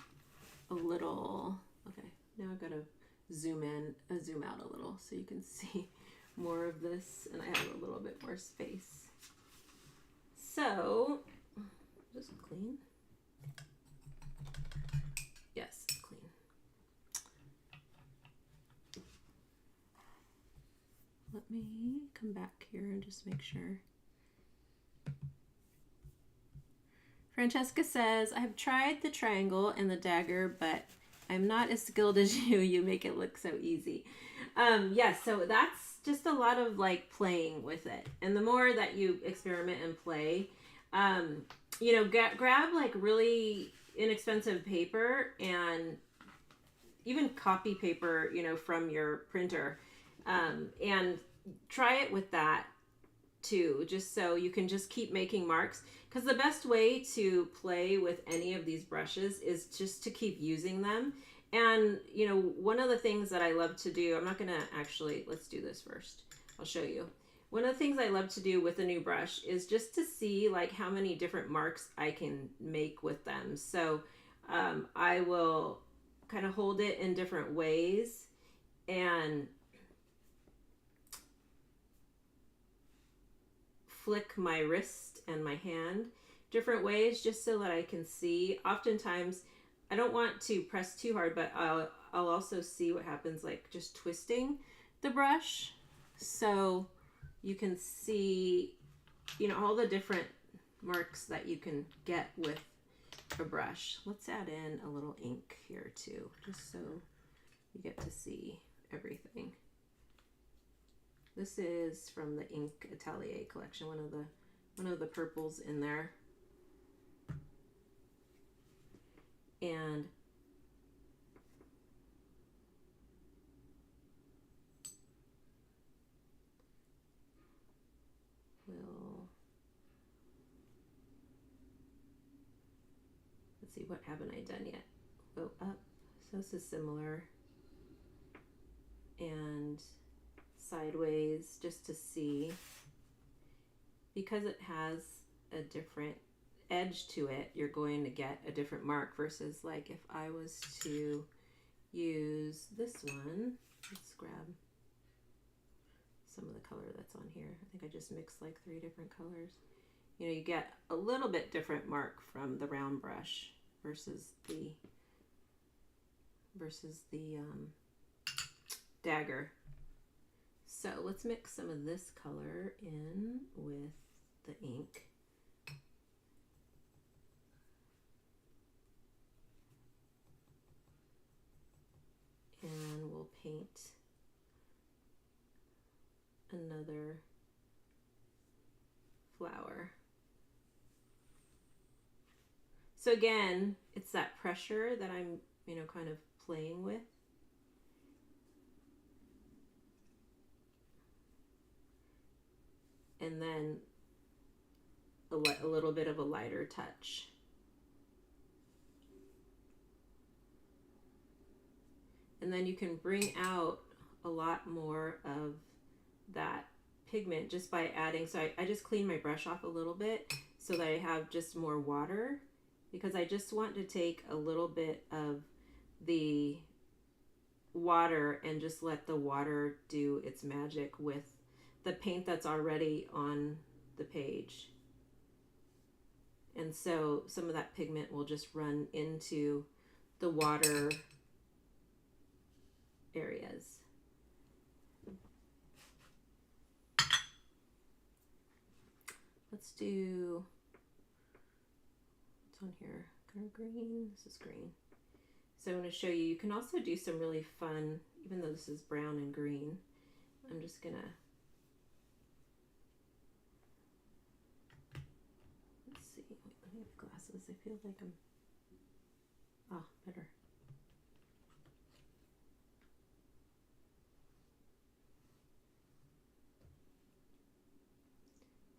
a little, okay, now I've got to zoom out a little so you can see more of this, and I have a little bit more space. So, just clean. Yes, clean. Let me come back here and just make sure. Francesca says, I have tried the triangle and the dagger, but I'm not as skilled as you. You make it look so easy. Yes, so that's just a lot of like playing with it. And the more that you experiment and play, you know, grab like really inexpensive paper and even copy paper, you know, from your printer, and try it with that too, just so you can just keep making marks. Because the best way to play with any of these brushes is just to keep using them. And, you know, one of the things that I love to do, I'm not going to actually, let's do this first. I'll show you. One of the things I love to do with a new brush is just to see like how many different marks I can make with them. So I will kind of hold it in different ways and flick my wrist and my hand different ways just so that I can see. Oftentimes I don't want to press too hard, but I'll also see what happens like just twisting the brush, so you can see, you know, all the different marks that you can get with a brush. Let's add in a little ink here too, just so you get to see everything. This is from the Ink Atelier collection, one of the purples in there. And see, what haven't I done yet? Go up. So this is similar. And sideways, just to see. Because it has a different edge to it, you're going to get a different mark versus like if I was to use this one. Let's grab some of the color that's on here. I think I just mixed like 3 different colors. You know, you get a little bit different mark from the round brush versus the dagger. So let's mix some of this color in with the ink. And we'll paint another flower. So again, it's that pressure that I'm, you know, kind of playing with. And then a little bit of a lighter touch. And then you can bring out a lot more of that pigment just by adding, so I just clean my brush off a little bit so that I have just more water, because I just want to take a little bit of the water and just let the water do its magic with the paint that's already on the page. And so some of that pigment will just run into the water areas. Let's do, what's on here? Kind of green. This is green. So I'm going to show you, you can also do some really fun, even though this is brown and green. I'm just going to, let's see, wait, let me have glasses. I feel like I'm, better.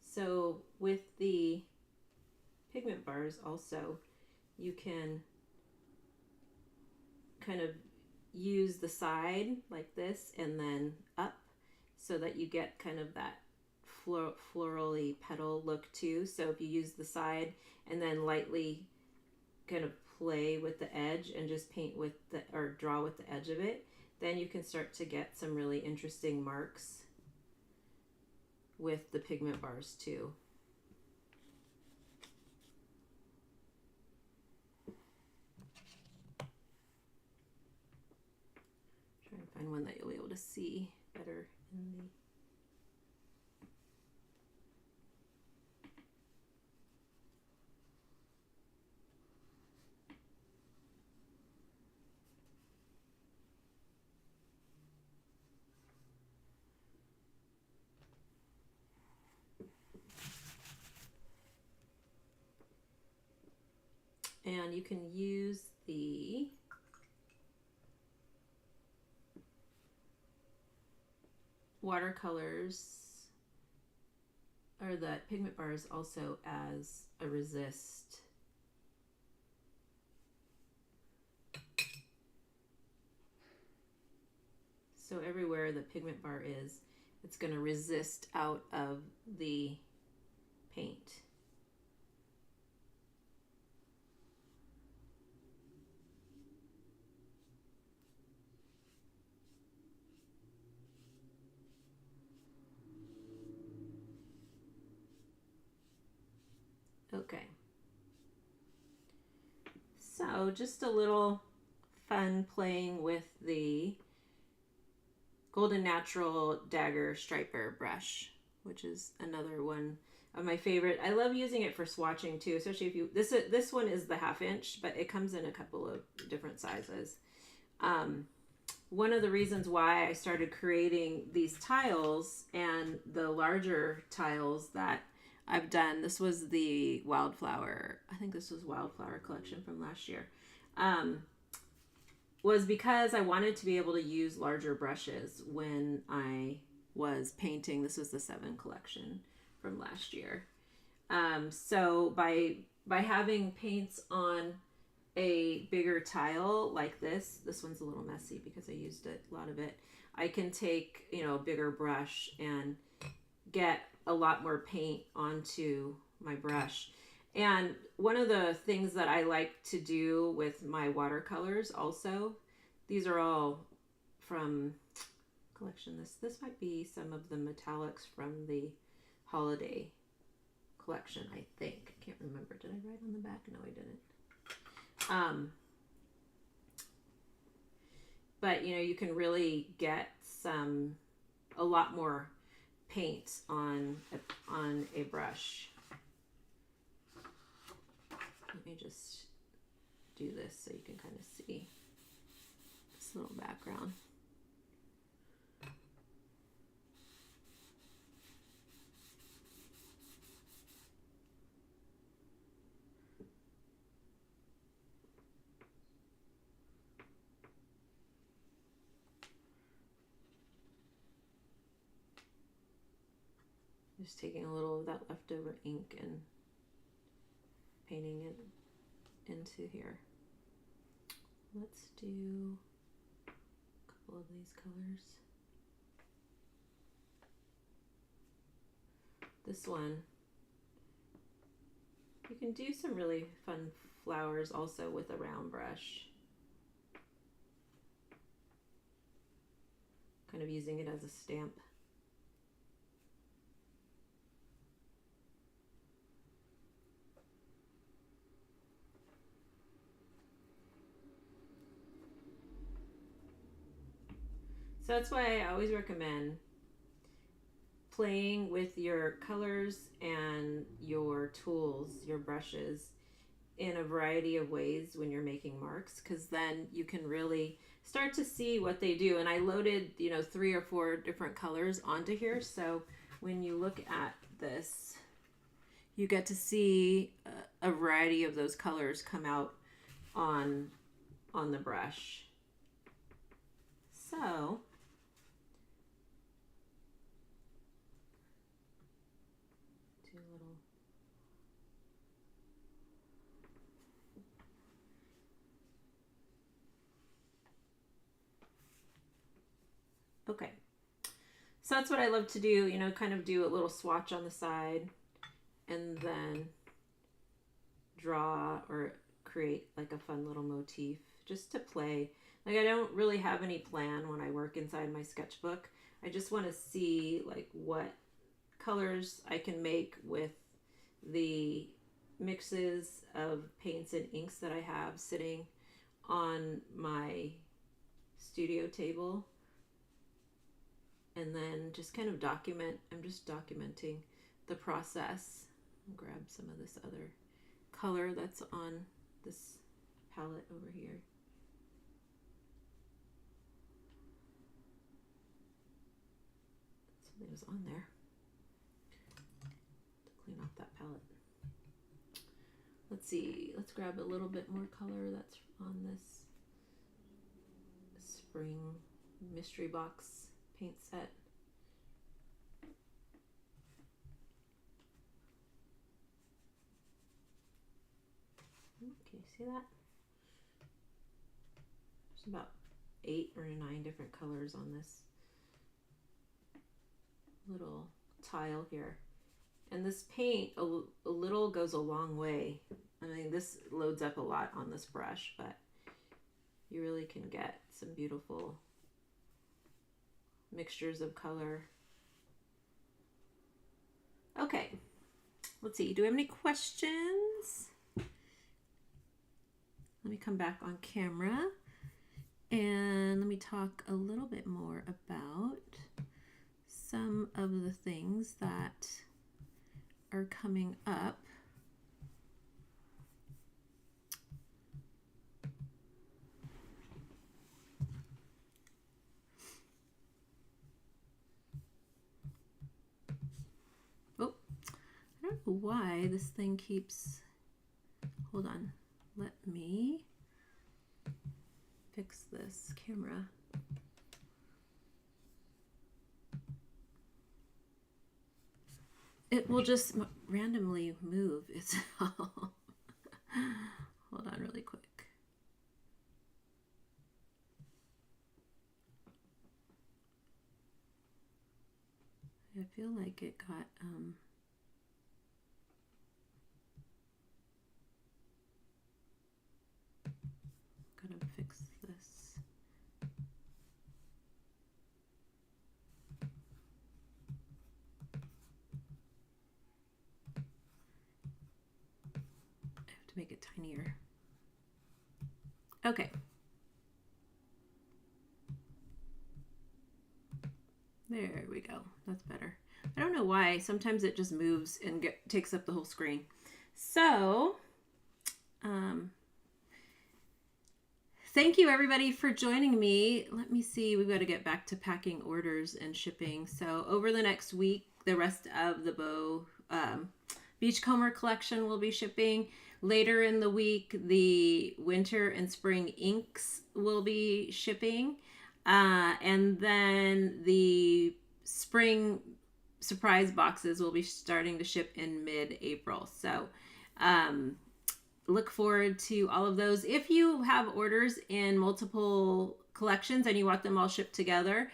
So with the pigment bars also, you can kind of use the side like this and then up so that you get kind of that florally petal look too. So if you use the side and then lightly kind of play with the edge and just paint with the, or draw with the edge of it, then you can start to get some really interesting marks with the pigment bars too. Try and find one that you'll be able to see better in the and you can use the watercolors or the pigment bars also as a resist. So everywhere the pigment bar is, it's going to resist out of the paint. Okay, so just a little fun playing with the Golden Natural Dagger Striper brush, which is another one of my favorite. I love using it for swatching too, especially if you, this one is the 1/2 inch, but it comes in a couple of different sizes. One of the reasons why I started creating these tiles and the larger tiles that I've done, this was the Wildflower, I think this was Wildflower collection from last year, was because I wanted to be able to use larger brushes when I was painting. This was the 7 collection from last year. So by having paints on a bigger tile like this one's a little messy because I used a lot of it. I can take, you know, a bigger brush and get a lot more paint onto my brush. And one of the things that I like to do with my watercolors also, these are all from collection. This might be some of the metallics from the holiday collection, I think. I can't remember. Did I write on the back? No, I didn't. But you know, you can really get a lot more paint on a brush. Let me just do this so you can kind of see this little background. Just taking a little of that leftover ink and painting it into here. Let's do a couple of these colors. This one, you can do some really fun flowers also with a round brush. Kind of using it as a stamp. So that's why I always recommend playing with your colors and your tools, your brushes, in a variety of ways when you're making marks, because then you can really start to see what they do. And I loaded, you know, 3 or 4 different colors onto here, so when you look at this, you get to see a variety of those colors come out on the brush. So do a little. Okay, so that's what I love to do, you know, kind of do a little swatch on the side and then draw or create like a fun little motif just to play. Like, I don't really have any plan when I work inside my sketchbook. I just want to see like what colors I can make with the mixes of paints and inks that I have sitting on my studio table. And then just kind of document, I'm just documenting the process. I'll grab some of this other color that's on this palette over here. Something was on there. To clean off that palette. Let's see, let's grab a little bit more color that's on this spring mystery box paint set. Can you see that? There's about 8 or 9 different colors on this little tile here. And this paint, a little goes a long way. I mean, this loads up a lot on this brush, but you really can get some beautiful mixtures of color. Okay, let's see. Do we have any questions? Let me come back on camera and let me talk a little bit more about some of the things that are coming up. Oh, I don't know why this thing keeps, hold on, let me fix this camera. It will just randomly move itself. Hold on really quick. I feel like it got gotta fix this. I have to make it tinier. Okay. There we go. That's better. I don't know why. Sometimes it just moves and takes up the whole screen. So, thank you everybody for joining me. Let me see. We've got to get back to packing orders and shipping. So over the next week, the rest of the Beachcomber collection will be shipping. Later in the week, the winter and spring inks will be shipping. And then the spring surprise boxes will be starting to ship in mid-April. So look forward to all of those. If you have orders in multiple collections and you want them all shipped together,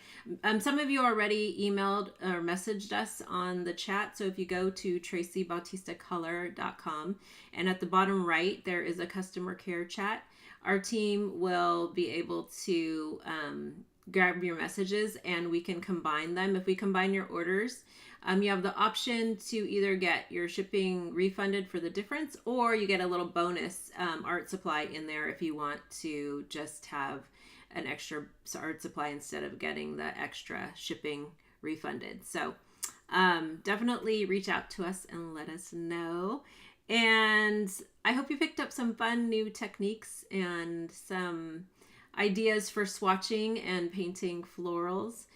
some of you already emailed or messaged us on the chat. So if you go to tracybautistacolor.com and at the bottom right, there is a customer care chat. Our team will be able to grab your messages and we can combine them. If we combine your orders, you have the option to either get your shipping refunded for the difference, or you get a little bonus art supply in there if you want to just have an extra art supply instead of getting the extra shipping refunded. So definitely reach out to us and let us know. And I hope you picked up some fun new techniques and some ideas for swatching and painting florals.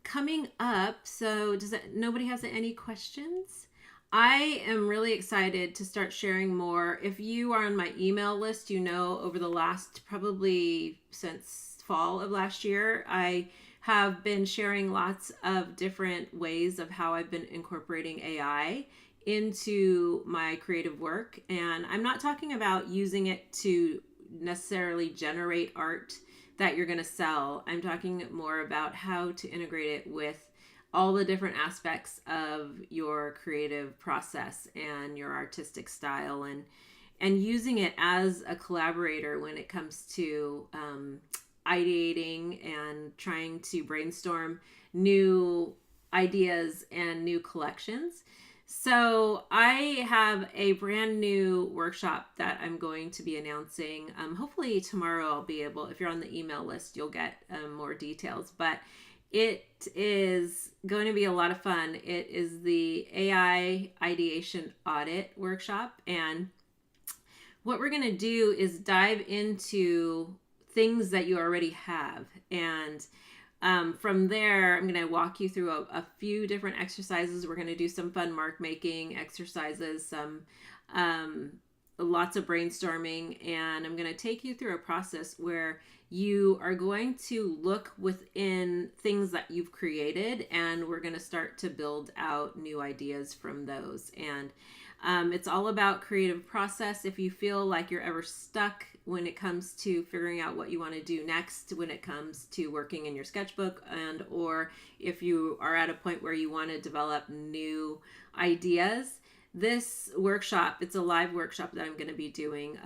Coming up, so nobody has any questions? I am really excited to start sharing more. If you are on my email list, you know over the last, probably since fall of last year, I have been sharing lots of different ways of how I've been incorporating AI into my creative work. And I'm not talking about using it to necessarily generate art that you're going to sell. I'm talking more about how to integrate it with all the different aspects of your creative process and your artistic style, and using it as a collaborator when it comes to ideating and trying to brainstorm new ideas and new collections. So I have a brand new workshop that I'm going to be announcing. Hopefully tomorrow I'll be able, if you're on the email list, you'll get more details, but it is going to be a lot of fun. It is the AI Ideation Audit workshop. And what we're going to do is dive into things that you already have. And from there, I'm going to walk you through a few different exercises. We're going to do some fun mark making exercises, some lots of brainstorming, and I'm going to take you through a process where you are going to look within things that you've created, and we're going to start to build out new ideas from those. And it's all about creative process. If you feel like you're ever stuck when it comes to figuring out what you want to do next, when it comes to working in your sketchbook, and or if you are at a point where you want to develop new ideas, this workshop, it's a live workshop that I'm going to be doing,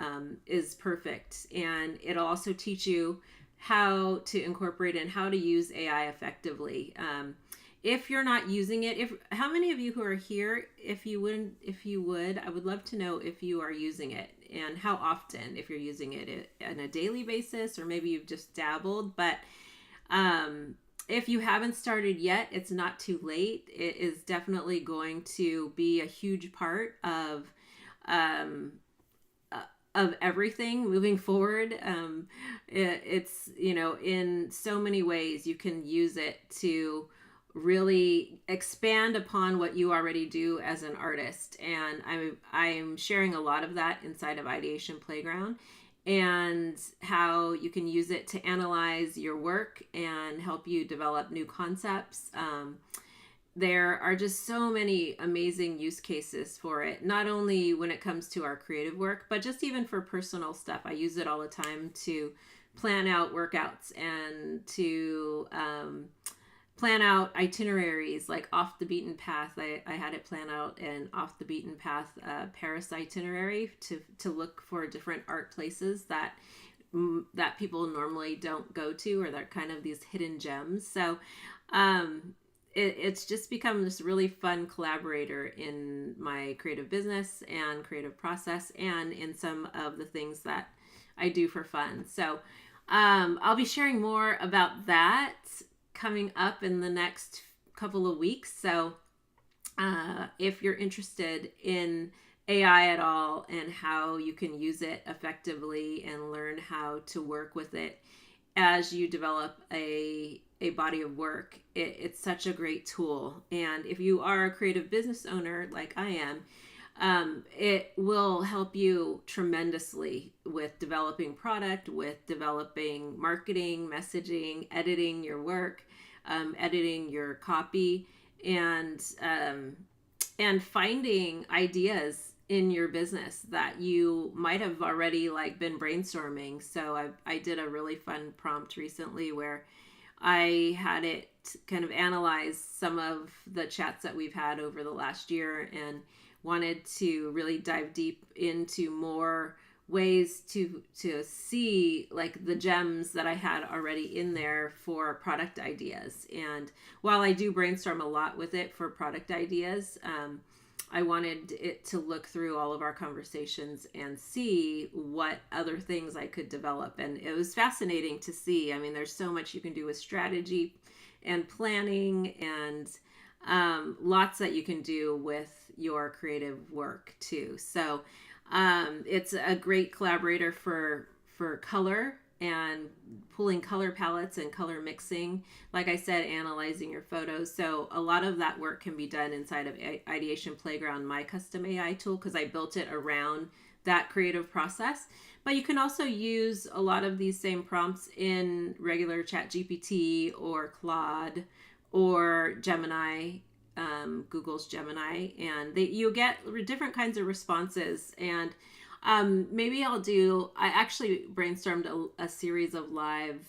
is perfect. And it'll also teach you how to incorporate and how to use AI effectively. If you're not using it, how many of you who are here, if you would, I would love to know if you are using it and how often, if you're using it on a daily basis, or maybe you've just dabbled. But if you haven't started yet, it's not too late. It is definitely going to be a huge part of everything moving forward. It's, in so many ways you can use it to really expand upon what you already do as an artist. And I'm sharing a lot of that inside of Ideation PLAYground, and how you can use it to analyze your work and help you develop new concepts. There are just so many amazing use cases for it, not only when it comes to our creative work, but just even for personal stuff. I use it all the time to plan out workouts and to plan out itineraries like off the beaten path. I had it plan out an off the beaten path Paris itinerary to look for different art places that people normally don't go to, or they're kind of these hidden gems. So it's just become this really fun collaborator in my creative business and creative process, and in some of the things that I do for fun. So I'll be sharing more about that coming up in the next couple of weeks. So if you're interested in AI at all and how you can use it effectively and learn how to work with it as you develop a body of work, it's such a great tool. And if you are a creative business owner like I am, it will help you tremendously with developing product, with developing marketing, messaging, editing your work, editing your copy, and finding ideas in your business that you might have already like been brainstorming. So I did a really fun prompt recently where I had it kind of analyze some of the chats that we've had over the last year, and wanted to really dive deep into more ways to see like the gems that I had already in there for product ideas. And while I do brainstorm a lot with it for product ideas, I wanted it to look through all of our conversations and see what other things I could develop. And it was fascinating to see. I mean, there's so much you can do with strategy and planning, and lots that you can do with your creative work too. So it's a great collaborator for color and pulling color palettes and color mixing. Like I said, analyzing your photos. So a lot of that work can be done inside of Ideation PLAYground, my custom AI tool, because I built it around that creative process. But you can also use a lot of these same prompts in regular ChatGPT or Claude or Gemini, Google's Gemini, and you'll get different kinds of responses. And maybe I actually brainstormed a series of live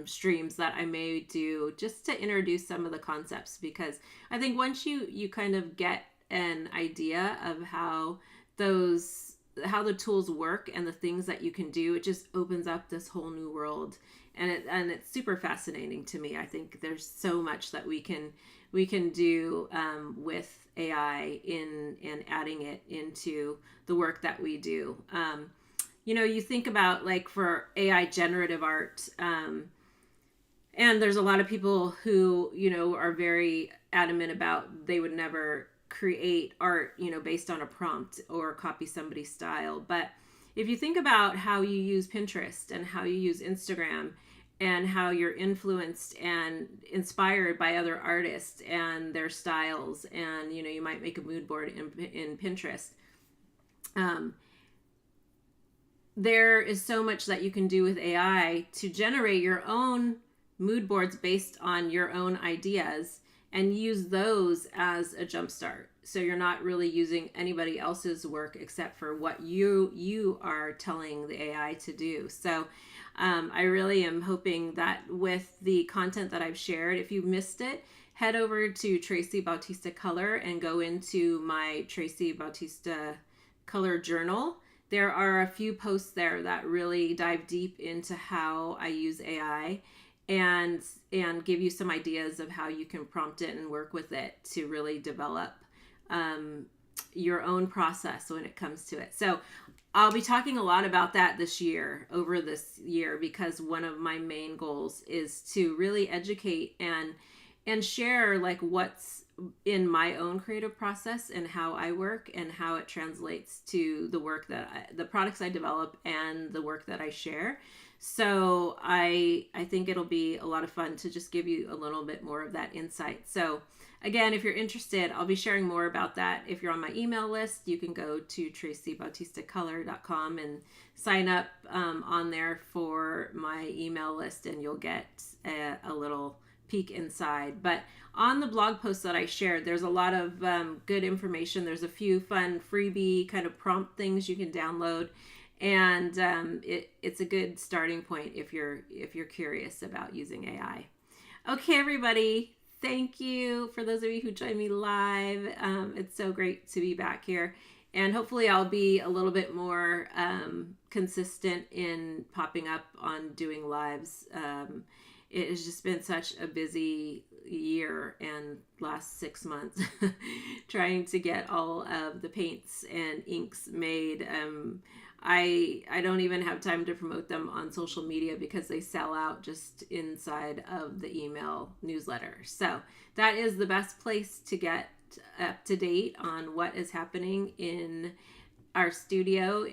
streams that I may do just to introduce some of the concepts, because I think once you kind of get an idea of how the tools work and the things that you can do, it just opens up this whole new world. And it's super fascinating to me. I think there's so much that we can do with AI and adding it into the work that we do. You think about like for AI generative art, and there's a lot of people who are very adamant about they would never create art based on a prompt or copy somebody's style. But if you think about how you use Pinterest and how you use Instagram, and how you're influenced and inspired by other artists and their styles, and you might make a mood board in Pinterest, there is so much that you can do with AI to generate your own mood boards based on your own ideas and use those as a jumpstart. So you're not really using anybody else's work except for what you are telling the AI to do. So I really am hoping that with the content that I've shared, if you missed it, head over to Tracy Bautista Color and go into my Tracy Bautista Color journal. There are a few posts there that really dive deep into how I use AI and give you some ideas of how you can prompt it and work with it to really develop your own process when it comes to it. So I'll be talking a lot about that over this year, because one of my main goals is to really educate and share like what's in my own creative process and how I work and how it translates to the work the products I develop and the work that I share. So I think it'll be a lot of fun to just give you a little bit more of that insight. So again, if you're interested, I'll be sharing more about that. If you're on my email list, you can go to tracybautistacolor.com and sign up on there for my email list, and you'll get a little peek inside. But on the blog post that I shared, there's a lot of good information. There's a few fun freebie kind of prompt things you can download. and it's a good starting point if you're curious about using AI. Okay, everybody, thank you for those of you who joined me live. It's so great to be back here, and hopefully I'll be a little bit more consistent in popping up on doing lives. It has just been such a busy year and last 6 months trying to get all of the paints and inks made. I don't even have time to promote them on social media because they sell out just inside of the email newsletter. So that is the best place to get up to date on what is happening in our studio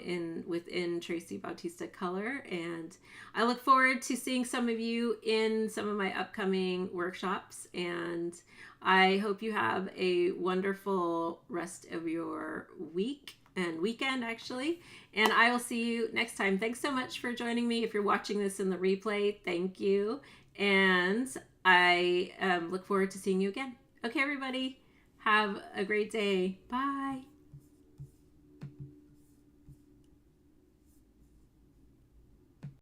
within Tracy Bautista Color. And I look forward to seeing some of you in some of my upcoming workshops, and I hope you have a wonderful rest of your week and weekend, actually, and I will see you next time. Thanks so much for joining me. If you're watching this in the replay, thank you, and I look forward to seeing you again. Okay, everybody, have a great day. Bye.